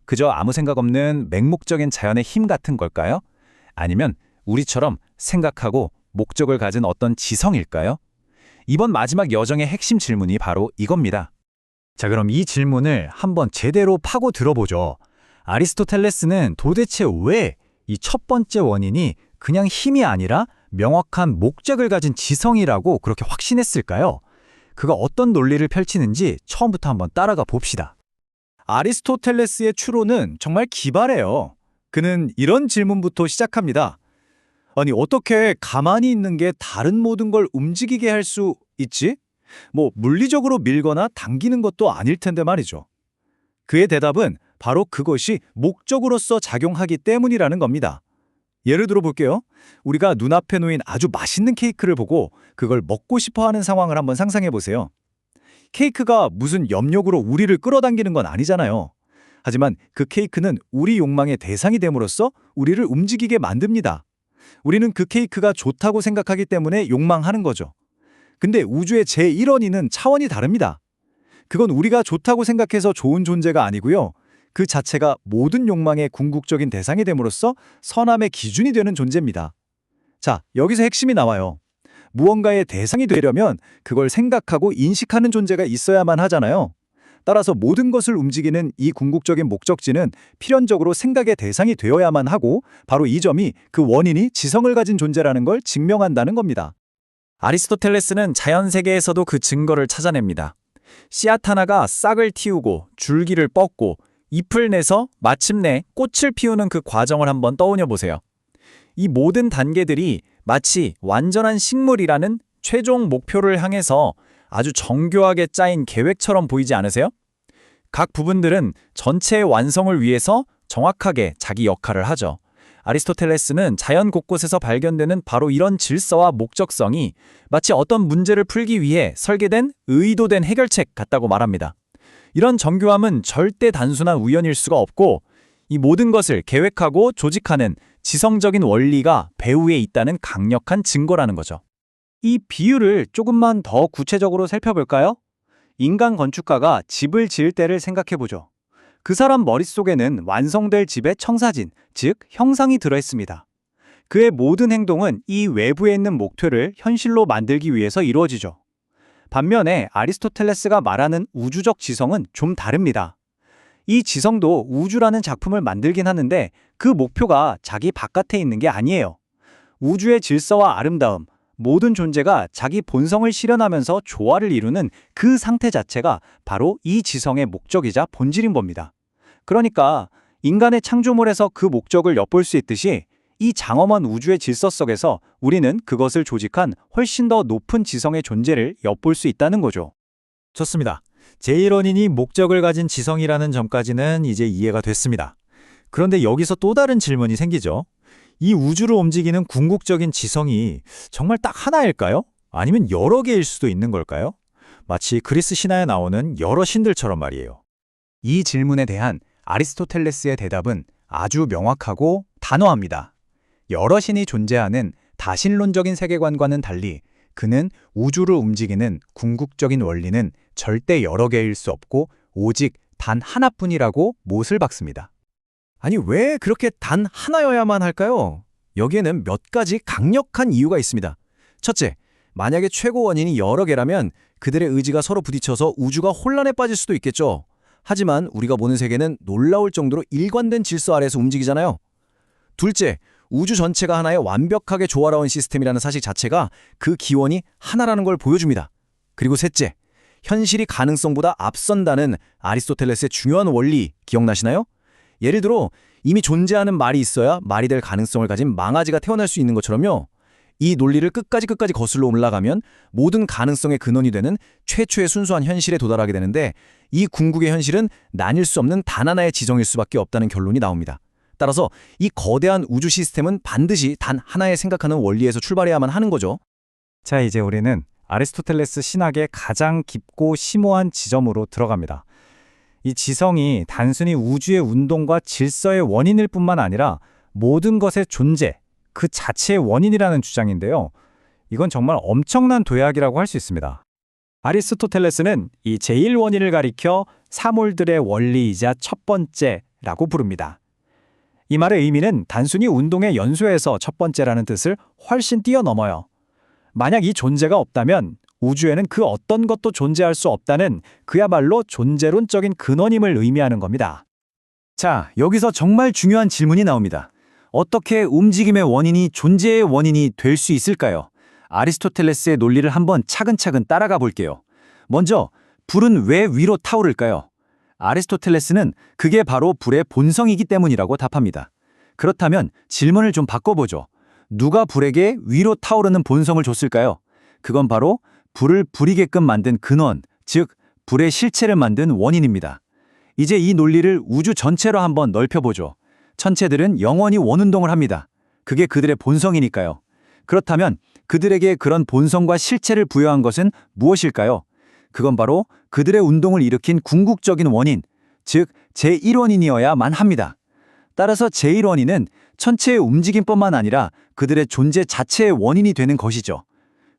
그저 아무 생각 없는 맹목적인 자연의 힘 같은 걸까요? 아니면 우리처럼 생각하고 목적을 가진 어떤 지성일까요? 이번 마지막 여정의 핵심 질문이 바로 이겁니다. 자, 그럼 이 질문을 한번 제대로 파고 들어보죠. 아리스토텔레스는 도대체 왜 이 첫 번째 원인이 그냥 힘이 아니라 명확한 목적을 가진 지성이라고 그렇게 확신했을까요? 그가 어떤 논리를 펼치는지 처음부터 한번 따라가 봅시다. 아리스토텔레스의 추론은 정말 기발해요. 그는 이런 질문부터 시작합니다. 아니, 어떻게 가만히 있는 게 다른 모든 걸 움직이게 할 수 있지? 물리적으로 밀거나 당기는 것도 아닐 텐데 말이죠. 그의 대답은 바로 그것이 목적으로서 작용하기 때문이라는 겁니다. 예를 들어 볼게요. 우리가 눈앞에 놓인 아주 맛있는 케이크를 보고 그걸 먹고 싶어 하는 상황을 한번 상상해 보세요. 케이크가 무슨 염력으로 우리를 끌어당기는 건 아니잖아요. 하지만 그 케이크는 우리 욕망의 대상이 됨으로써 우리를 움직이게 만듭니다. 우리는 그 케이크가 좋다고 생각하기 때문에 욕망하는 거죠. 근데 우주의 제1원인은 차원이 다릅니다. 그건 우리가 좋다고 생각해서 좋은 존재가 아니고요. 그 자체가 모든 욕망의 궁극적인 대상이 됨으로써 선함의 기준이 되는 존재입니다. 자, 여기서 핵심이 나와요. 무언가의 대상이 되려면 그걸 생각하고 인식하는 존재가 있어야만 하잖아요. 따라서 모든 것을 움직이는 이 궁극적인 목적지는 필연적으로 생각의 대상이 되어야만 하고 바로 이 점이 그 원인이 지성을 가진 존재라는 걸 증명한다는 겁니다. 아리스토텔레스는 자연 세계에서도 그 증거를 찾아냅니다. 씨앗 하나가 싹을 틔우고 줄기를 뻗고 잎을 내서 마침내 꽃을 피우는 그 과정을 한번 떠올려 보세요. 이 모든 단계들이 마치 완전한 식물이라는 최종 목표를 향해서 아주 정교하게 짜인 계획처럼 보이지 않으세요? 각 부분들은 전체의 완성을 위해서 정확하게 자기 역할을 하죠. 아리스토텔레스는 자연 곳곳에서 발견되는 바로 이런 질서와 목적성이 마치 어떤 문제를 풀기 위해 설계된 의도된 해결책 같다고 말합니다. 이런 정교함은 절대 단순한 우연일 수가 없고 이 모든 것을 계획하고 조직하는 지성적인 원리가 배후에 있다는 강력한 증거라는 거죠. 이 비유를 조금만 더 구체적으로 살펴볼까요? 인간 건축가가 집을 지을 때를 생각해보죠. 그 사람 머릿속에는 완성될 집의 청사진, 즉 형상이 들어있습니다. 그의 모든 행동은 이 외부에 있는 목표를 현실로 만들기 위해서 이루어지죠. 반면에 아리스토텔레스가 말하는 우주적 지성은 좀 다릅니다. 이 지성도 우주라는 작품을 만들긴 하는데 그 목표가 자기 바깥에 있는 게 아니에요. 우주의 질서와 아름다움, 모든 존재가 자기 본성을 실현하면서 조화를 이루는 그 상태 자체가 바로 이 지성의 목적이자 본질인 겁니다. 그러니까 인간의 창조물에서 그 목적을 엿볼 수 있듯이 이 장엄한 우주의 질서 속에서 우리는 그것을 조직한 훨씬 더 높은 지성의 존재를 엿볼 수 있다는 거죠. 좋습니다. 제1원인이 목적을 가진 지성이라는 점까지는 이제 이해가 됐습니다. 그런데 여기서 또 다른 질문이 생기죠. 이 우주를 움직이는 궁극적인 지성이 정말 딱 하나일까요? 아니면 여러 개일 수도 있는 걸까요? 마치 그리스 신화에 나오는 여러 신들처럼 말이에요. 이 질문에 대한 아리스토텔레스의 대답은 아주 명확하고 단호합니다. 여러 신이 존재하는 다신론적인 세계관과는 달리 그는 우주를 움직이는 궁극적인 원리는 절대 여러 개일 수 없고 오직 단 하나뿐이라고 못을 박습니다. 아니, 왜 그렇게 단 하나여야만 할까요? 여기에는 몇 가지 강력한 이유가 있습니다. 첫째, 만약에 최고 원인이 여러 개라면 그들의 의지가 서로 부딪혀서 우주가 혼란에 빠질 수도 있겠죠. 하지만 우리가 보는 세계는 놀라울 정도로 일관된 질서 아래에서 움직이잖아요. 둘째, 우주 전체가 하나의 완벽하게 조화로운 시스템이라는 사실 자체가 그 기원이 하나라는 걸 보여줍니다. 그리고 셋째, 현실이 가능성보다 앞선다는 아리스토텔레스의 중요한 원리 기억나시나요? 예를 들어 이미 존재하는 말이 있어야 말이 될 가능성을 가진 망아지가 태어날 수 있는 것처럼요. 이 논리를 끝까지 거슬러 올라가면 모든 가능성의 근원이 되는 최초의 순수한 현실에 도달하게 되는데 이 궁극의 현실은 나뉠 수 없는 단 하나의 지성일 수밖에 없다는 결론이 나옵니다. 따라서 이 거대한 우주 시스템은 반드시 단 하나의 생각하는 원리에서 출발해야만 하는 거죠. 자, 이제 우리는 아리스토텔레스 신학의 가장 깊고 심오한 지점으로 들어갑니다. 이 지성이 단순히 우주의 운동과 질서의 원인일 뿐만 아니라 모든 것의 존재, 그 자체의 원인이라는 주장인데요. 이건 정말 엄청난 도약이라고 할 수 있습니다. 아리스토텔레스는 이 제1원인을 가리켜 사물들의 원리이자 첫 번째라고 부릅니다. 이 말의 의미는 단순히 운동의 연소에서 첫 번째라는 뜻을 훨씬 뛰어넘어요. 만약 이 존재가 없다면 우주에는 그 어떤 것도 존재할 수 없다는 그야말로 존재론적인 근원임을 의미하는 겁니다. 자, 여기서 정말 중요한 질문이 나옵니다. 어떻게 움직임의 원인이 존재의 원인이 될 수 있을까요? 아리스토텔레스의 논리를 한번 차근차근 따라가 볼게요. 먼저, 불은 왜 위로 타오를까요? 아리스토텔레스는 그게 바로 불의 본성이기 때문이라고 답합니다. 그렇다면 질문을 좀 바꿔보죠. 누가 불에게 위로 타오르는 본성을 줬을까요? 그건 바로 불을 불이게끔 만든 근원, 즉 불의 실체를 만든 원인입니다. 이제 이 논리를 우주 전체로 한번 넓혀보죠. 천체들은 영원히 원운동을 합니다. 그게 그들의 본성이니까요. 그렇다면 그들에게 그런 본성과 실체를 부여한 것은 무엇일까요? 그건 바로 그들의 운동을 일으킨 궁극적인 원인, 즉 제1원인이어야만 합니다. 따라서 제1원인은 천체의 움직임뿐만 아니라 그들의 존재 자체의 원인이 되는 것이죠.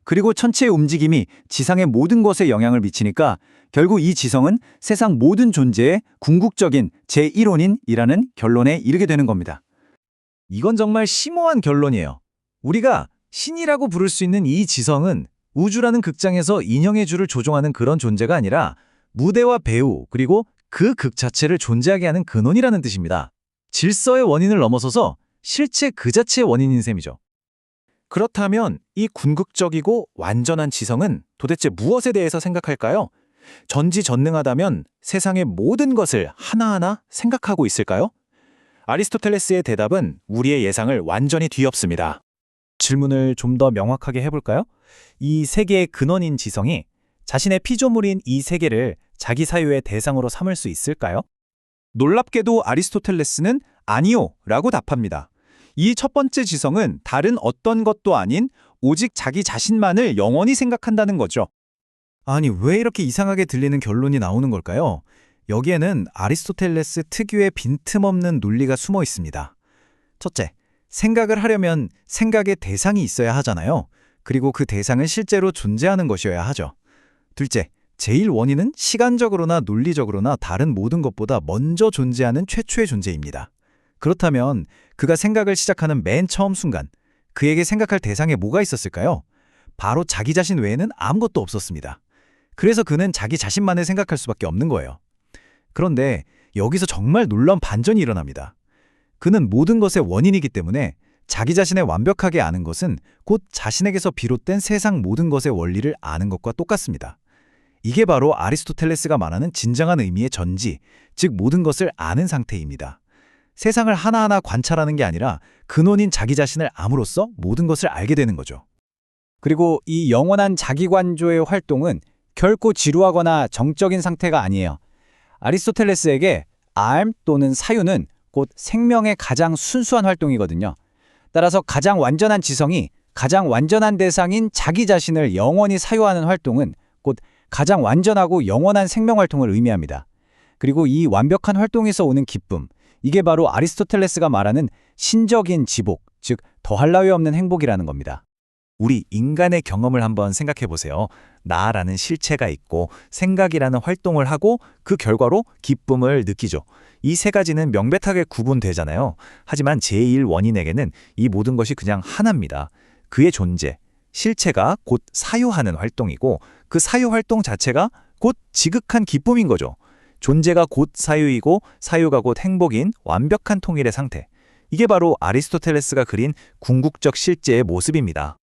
그리고 천체의 움직임이 지상의 모든 것에 영향을 미치니까 결국 이 지성은 세상 모든 존재의 궁극적인 제1원인이라는 결론에 이르게 되는 겁니다. 이건 정말 심오한 결론이에요. 우리가 신이라고 부를 수 있는 이 지성은 우주라는 극장에서 인형의 줄을 조종하는 그런 존재가 아니라 무대와 배우, 그리고 그 극 자체를 존재하게 하는 근원이라는 뜻입니다. 질서의 원인을 넘어서서 실체 그 자체의 원인인 셈이죠. 그렇다면 이 궁극적이고 완전한 지성은 도대체 무엇에 대해서 생각할까요? 전지전능하다면 세상의 모든 것을 하나하나 생각하고 있을까요? 아리스토텔레스의 대답은 우리의 예상을 완전히 뒤엎습니다. 질문을 좀 더 명확하게 해볼까요? 이 세계의 근원인 지성이 자신의 피조물인 이 세계를 자기 사유의 대상으로 삼을 수 있을까요? 놀랍게도 아리스토텔레스는 아니요 라고 답합니다. 이 첫 번째 지성은 다른 어떤 것도 아닌 오직 자기 자신만을 영원히 생각한다는 거죠. 아니, 왜 이렇게 이상하게 들리는 결론이 나오는 걸까요? 여기에는 아리스토텔레스 특유의 빈틈없는 논리가 숨어 있습니다. 첫째, 생각을 하려면 생각의 대상이 있어야 하잖아요. 그리고 그 대상은 실제로 존재하는 것이어야 하죠. 둘째, 제1원인은 시간적으로나 논리적으로나 다른 모든 것보다 먼저 존재하는 최초의 존재입니다. 그렇다면 그가 생각을 시작하는 맨 처음 순간, 그에게 생각할 대상에 뭐가 있었을까요? 바로 자기 자신 외에는 아무것도 없었습니다. 그래서 그는 자기 자신만을 생각할 수밖에 없는 거예요. 그런데 여기서 정말 놀라운 반전이 일어납니다. 그는 모든 것의 원인이기 때문에 자기 자신을 완벽하게 아는 것은 곧 자신에게서 비롯된 세상 모든 것의 원리를 아는 것과 똑같습니다. 이게 바로 아리스토텔레스가 말하는 진정한 의미의 전지, 즉 모든 것을 아는 상태입니다. 세상을 하나하나 관찰하는 게 아니라 근원인 자기 자신을 암으로써 모든 것을 알게 되는 거죠. 그리고 이 영원한 자기관조의 활동은 결코 지루하거나 정적인 상태가 아니에요. 아리스토텔레스에게 알 또는 사유는 곧 생명의 가장 순수한 활동이거든요. 따라서 가장 완전한 지성이 가장 완전한 대상인 자기 자신을 영원히 사유하는 활동은 곧 가장 완전하고 영원한 생명 활동을 의미합니다. 그리고 이 완벽한 활동에서 오는 기쁨, 이게 바로 아리스토텔레스가 말하는 신적인 지복, 즉 더할 나위 없는 행복이라는 겁니다. 우리 인간의 경험을 한번 생각해 보세요. 나라는 실체가 있고 생각이라는 활동을 하고 그 결과로 기쁨을 느끼죠. 이 세 가지는 명백하게 구분되잖아요. 하지만 제1원인에게는 이 모든 것이 그냥 하나입니다. 그의 존재, 실체가 곧 사유하는 활동이고 그 사유 활동 자체가 곧 지극한 기쁨인 거죠. 존재가 곧 사유이고 사유가 곧 행복인 완벽한 통일의 상태. 이게 바로 아리스토텔레스가 그린 궁극적 실제의 모습입니다.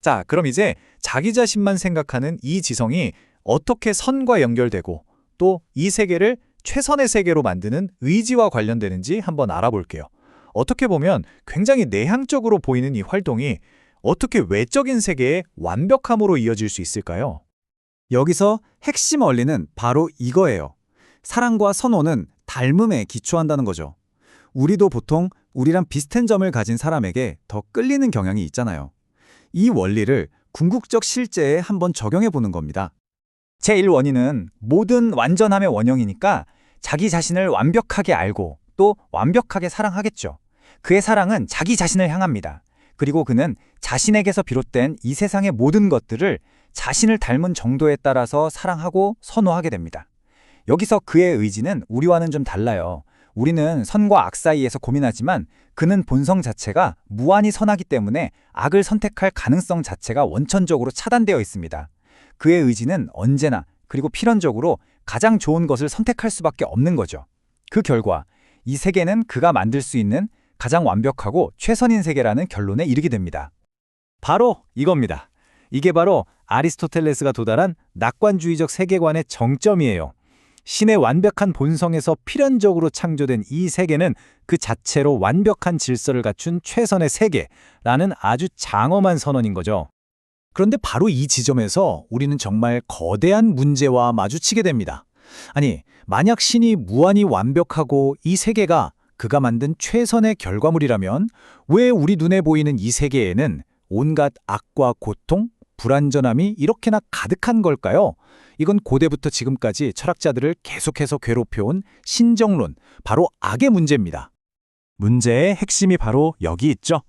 자, 그럼 이제 자기 자신만 생각하는 이 지성이 어떻게 선과 연결되고 또 이 세계를 최선의 세계로 만드는 의지와 관련되는지 한번 알아볼게요. 어떻게 보면 굉장히 내향적으로 보이는 이 활동이 어떻게 외적인 세계의 완벽함으로 이어질 수 있을까요? 여기서 핵심 원리는 바로 이거예요. 사랑과 선호는 닮음에 기초한다는 거죠. 우리도 보통 우리랑 비슷한 점을 가진 사람에게 더 끌리는 경향이 있잖아요. 이 원리를 궁극적 실제에 한번 적용해 보는 겁니다. 제1원인은 모든 완전함의 원형이니까 자기 자신을 완벽하게 알고 또 완벽하게 사랑하겠죠. 그의 사랑은 자기 자신을 향합니다. 그리고 그는 자신에게서 비롯된 이 세상의 모든 것들을 자신을 닮은 정도에 따라서 사랑하고 선호하게 됩니다. 여기서 그의 의지는 우리와는 좀 달라요. 우리는 선과 악 사이에서 고민하지만 그는 본성 자체가 무한히 선하기 때문에 악을 선택할 가능성 자체가 원천적으로 차단되어 있습니다. 그의 의지는 언제나 그리고 필연적으로 가장 좋은 것을 선택할 수밖에 없는 거죠. 그 결과 이 세계는 그가 만들 수 있는 가장 완벽하고 최선인 세계라는 결론에 이르게 됩니다. 바로 이겁니다. 이게 바로 아리스토텔레스가 도달한 낙관주의적 세계관의 정점이에요. 신의 완벽한 본성에서 필연적으로 창조된 이 세계는 그 자체로 완벽한 질서를 갖춘 최선의 세계라는 아주 장엄한 선언인 거죠. 그런데 바로 이 지점에서 우리는 정말 거대한 문제와 마주치게 됩니다. 아니, 만약 신이 무한히 완벽하고 이 세계가 그가 만든 최선의 결과물이라면 왜 우리 눈에 보이는 이 세계에는 온갖 악과 고통, 불완전함이 이렇게나 가득한 걸까요? 이건 고대부터 지금까지 철학자들을 계속해서 괴롭혀온 신정론, 바로 악의 문제입니다. 문제의 핵심이 바로 여기 있죠.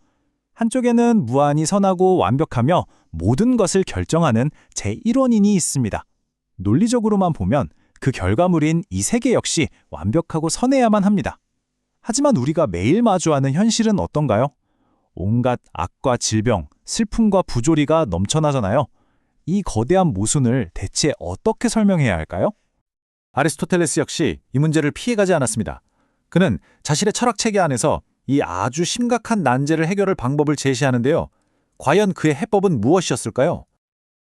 한쪽에는 무한히 선하고 완벽하며 모든 것을 결정하는 제1원인이 있습니다. 논리적으로만 보면 그 결과물인 이 세계 역시 완벽하고 선해야만 합니다. 하지만 우리가 매일 마주하는 현실은 어떤가요? 온갖 악과 질병, 슬픔과 부조리가 넘쳐나잖아요. 이 거대한 모순을 대체 어떻게 설명해야 할까요? 아리스토텔레스 역시 이 문제를 피해가지 않았습니다. 그는 자신의 철학체계 안에서 이 아주 심각한 난제를 해결할 방법을 제시하는데요. 과연 그의 해법은 무엇이었을까요?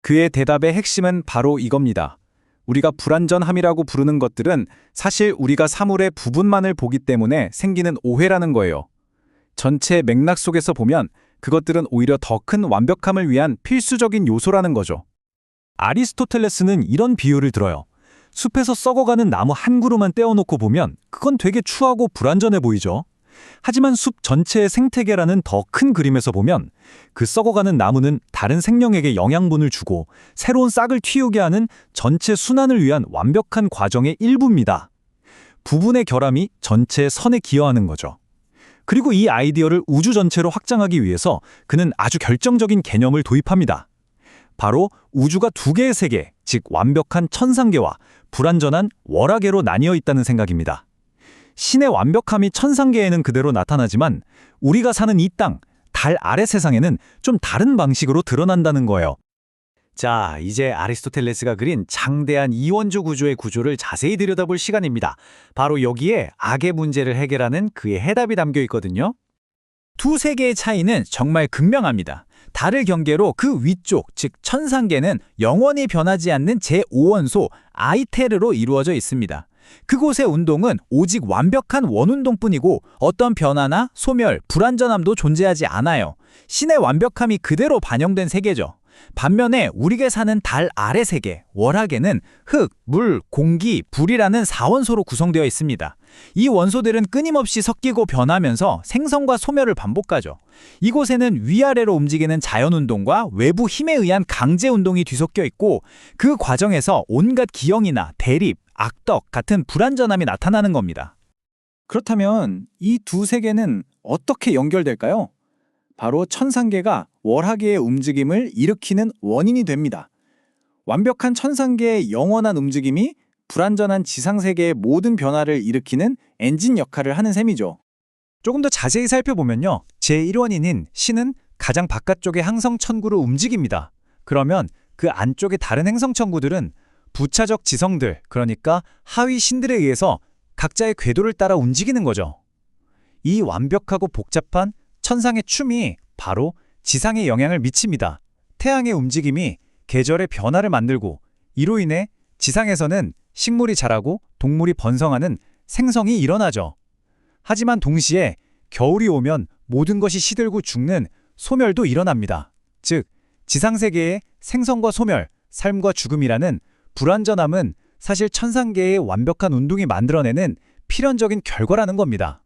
그의 대답의 핵심은 바로 이겁니다. 우리가 불완전함이라고 부르는 것들은 사실 우리가 사물의 부분만을 보기 때문에 생기는 오해라는 거예요. 전체 맥락 속에서 보면 그것들은 오히려 더 큰 완벽함을 위한 필수적인 요소라는 거죠. 아리스토텔레스는 이런 비유를 들어요. 숲에서 썩어가는 나무 한 그루만 떼어놓고 보면 그건 되게 추하고 불완전해 보이죠. 하지만 숲 전체의 생태계라는 더 큰 그림에서 보면 그 썩어가는 나무는 다른 생명에게 영양분을 주고 새로운 싹을 틔우게 하는 전체 순환을 위한 완벽한 과정의 일부입니다. 부분의 결함이 전체의 선에 기여하는 거죠. 그리고 이 아이디어를 우주 전체로 확장하기 위해서 그는 아주 결정적인 개념을 도입합니다. 바로 우주가 두 개의 세계, 즉 완벽한 천상계와 불완전한 월화계로 나뉘어 있다는 생각입니다. 신의 완벽함이 천상계에는 그대로 나타나지만 우리가 사는 이 땅, 달 아래 세상에는 좀 다른 방식으로 드러난다는 거예요. 자, 이제 아리스토텔레스가 그린 장대한 이원조 구조의 구조를 자세히 들여다볼 시간입니다. 바로 여기에 악의 문제를 해결하는 그의 해답이 담겨 있거든요. 두 세계의 차이는 정말 극명합니다. 달을 경계로 그 위쪽, 즉 천상계는 영원히 변하지 않는 제5원소 아이테르로 이루어져 있습니다. 그곳의 운동은 오직 완벽한 원운동뿐이고 어떤 변화나 소멸, 불완전함도 존재하지 않아요. 신의 완벽함이 그대로 반영된 세계죠. 반면에 우리가 사는 달 아래 세계, 월화계는 흙, 물, 공기, 불이라는 4원소로 구성되어 있습니다. 이 원소들은 끊임없이 섞이고 변하면서 생성과 소멸을 반복하죠. 이곳에는 위아래로 움직이는 자연운동과 외부 힘에 의한 강제운동이 뒤섞여 있고 그 과정에서 온갖 기형이나 대립, 악덕 같은 불완전함이 나타나는 겁니다. 그렇다면 이 두 세계는 어떻게 연결될까요? 바로 천상계가 월화계의 움직임을 일으키는 원인이 됩니다. 완벽한 천상계의 영원한 움직임이 불완전한 지상세계의 모든 변화를 일으키는 엔진 역할을 하는 셈이죠. 조금 더 자세히 살펴보면요. 제1원인인 신은 가장 바깥쪽의 항성천구로 움직입니다. 그러면 그 안쪽의 다른 행성천구들은 부차적 지성들, 그러니까 하위 신들에 의해서 각자의 궤도를 따라 움직이는 거죠. 이 완벽하고 복잡한 천상의 춤이 바로 지상에 영향을 미칩니다. 태양의 움직임이 계절의 변화를 만들고 이로 인해 지상에서는 식물이 자라고 동물이 번성하는 생성이 일어나죠. 하지만 동시에 겨울이 오면 모든 것이 시들고 죽는 소멸도 일어납니다. 즉, 지상세계의 생성과 소멸, 삶과 죽음이라는 불완전함은 사실 천상계의 완벽한 운동이 만들어내는 필연적인 결과라는 겁니다.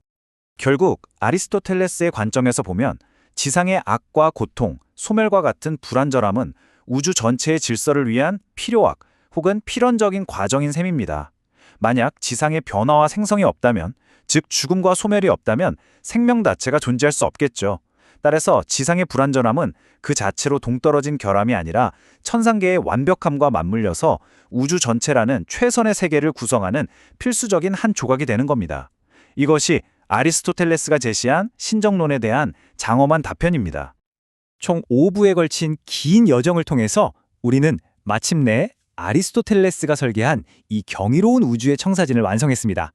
결국 아리스토텔레스의 관점에서 보면 지상의 악과 고통, 소멸과 같은 불완전함은 우주 전체의 질서를 위한 필요악 혹은 필연적인 과정인 셈입니다. 만약 지상의 변화와 생성이 없다면, 즉 죽음과 소멸이 없다면 생명 자체가 존재할 수 없겠죠. 따라서 지상의 불완전함은 그 자체로 동떨어진 결함이 아니라 천상계의 완벽함과 맞물려서 우주 전체라는 최선의 세계를 구성하는 필수적인 한 조각이 되는 겁니다. 이것이 아리스토텔레스가 제시한 신정론에 대한 장엄한 답변입니다. 총 5부에 걸친 긴 여정을 통해서 우리는 마침내 아리스토텔레스가 설계한 이 경이로운 우주의 청사진을 완성했습니다.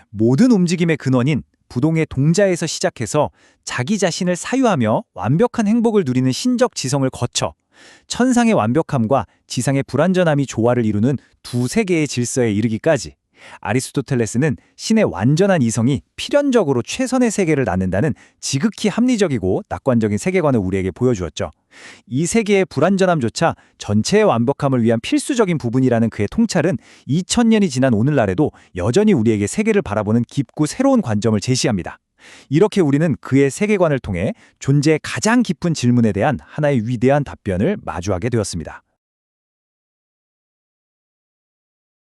모든 움직임의 근원인 부동의 동자에서 시작해서 자기 자신을 사유하며 완벽한 행복을 누리는 신적 지성을 거쳐 천상의 완벽함과 지상의 불완전함이 조화를 이루는 두 세계의 질서에 이르기까지 아리스토텔레스는 신의 완전한 이성이 필연적으로 최선의 세계를 낳는다는 지극히 합리적이고 낙관적인 세계관을 우리에게 보여주었죠. 이 세계의 불완전함조차 전체의 완벽함을 위한 필수적인 부분이라는 그의 통찰은 2000년이 지난 오늘날에도 여전히 우리에게 세계를 바라보는 깊고 새로운 관점을 제시합니다. 이렇게 우리는 그의 세계관을 통해 존재의 가장 깊은 질문에 대한 하나의 위대한 답변을 마주하게 되었습니다.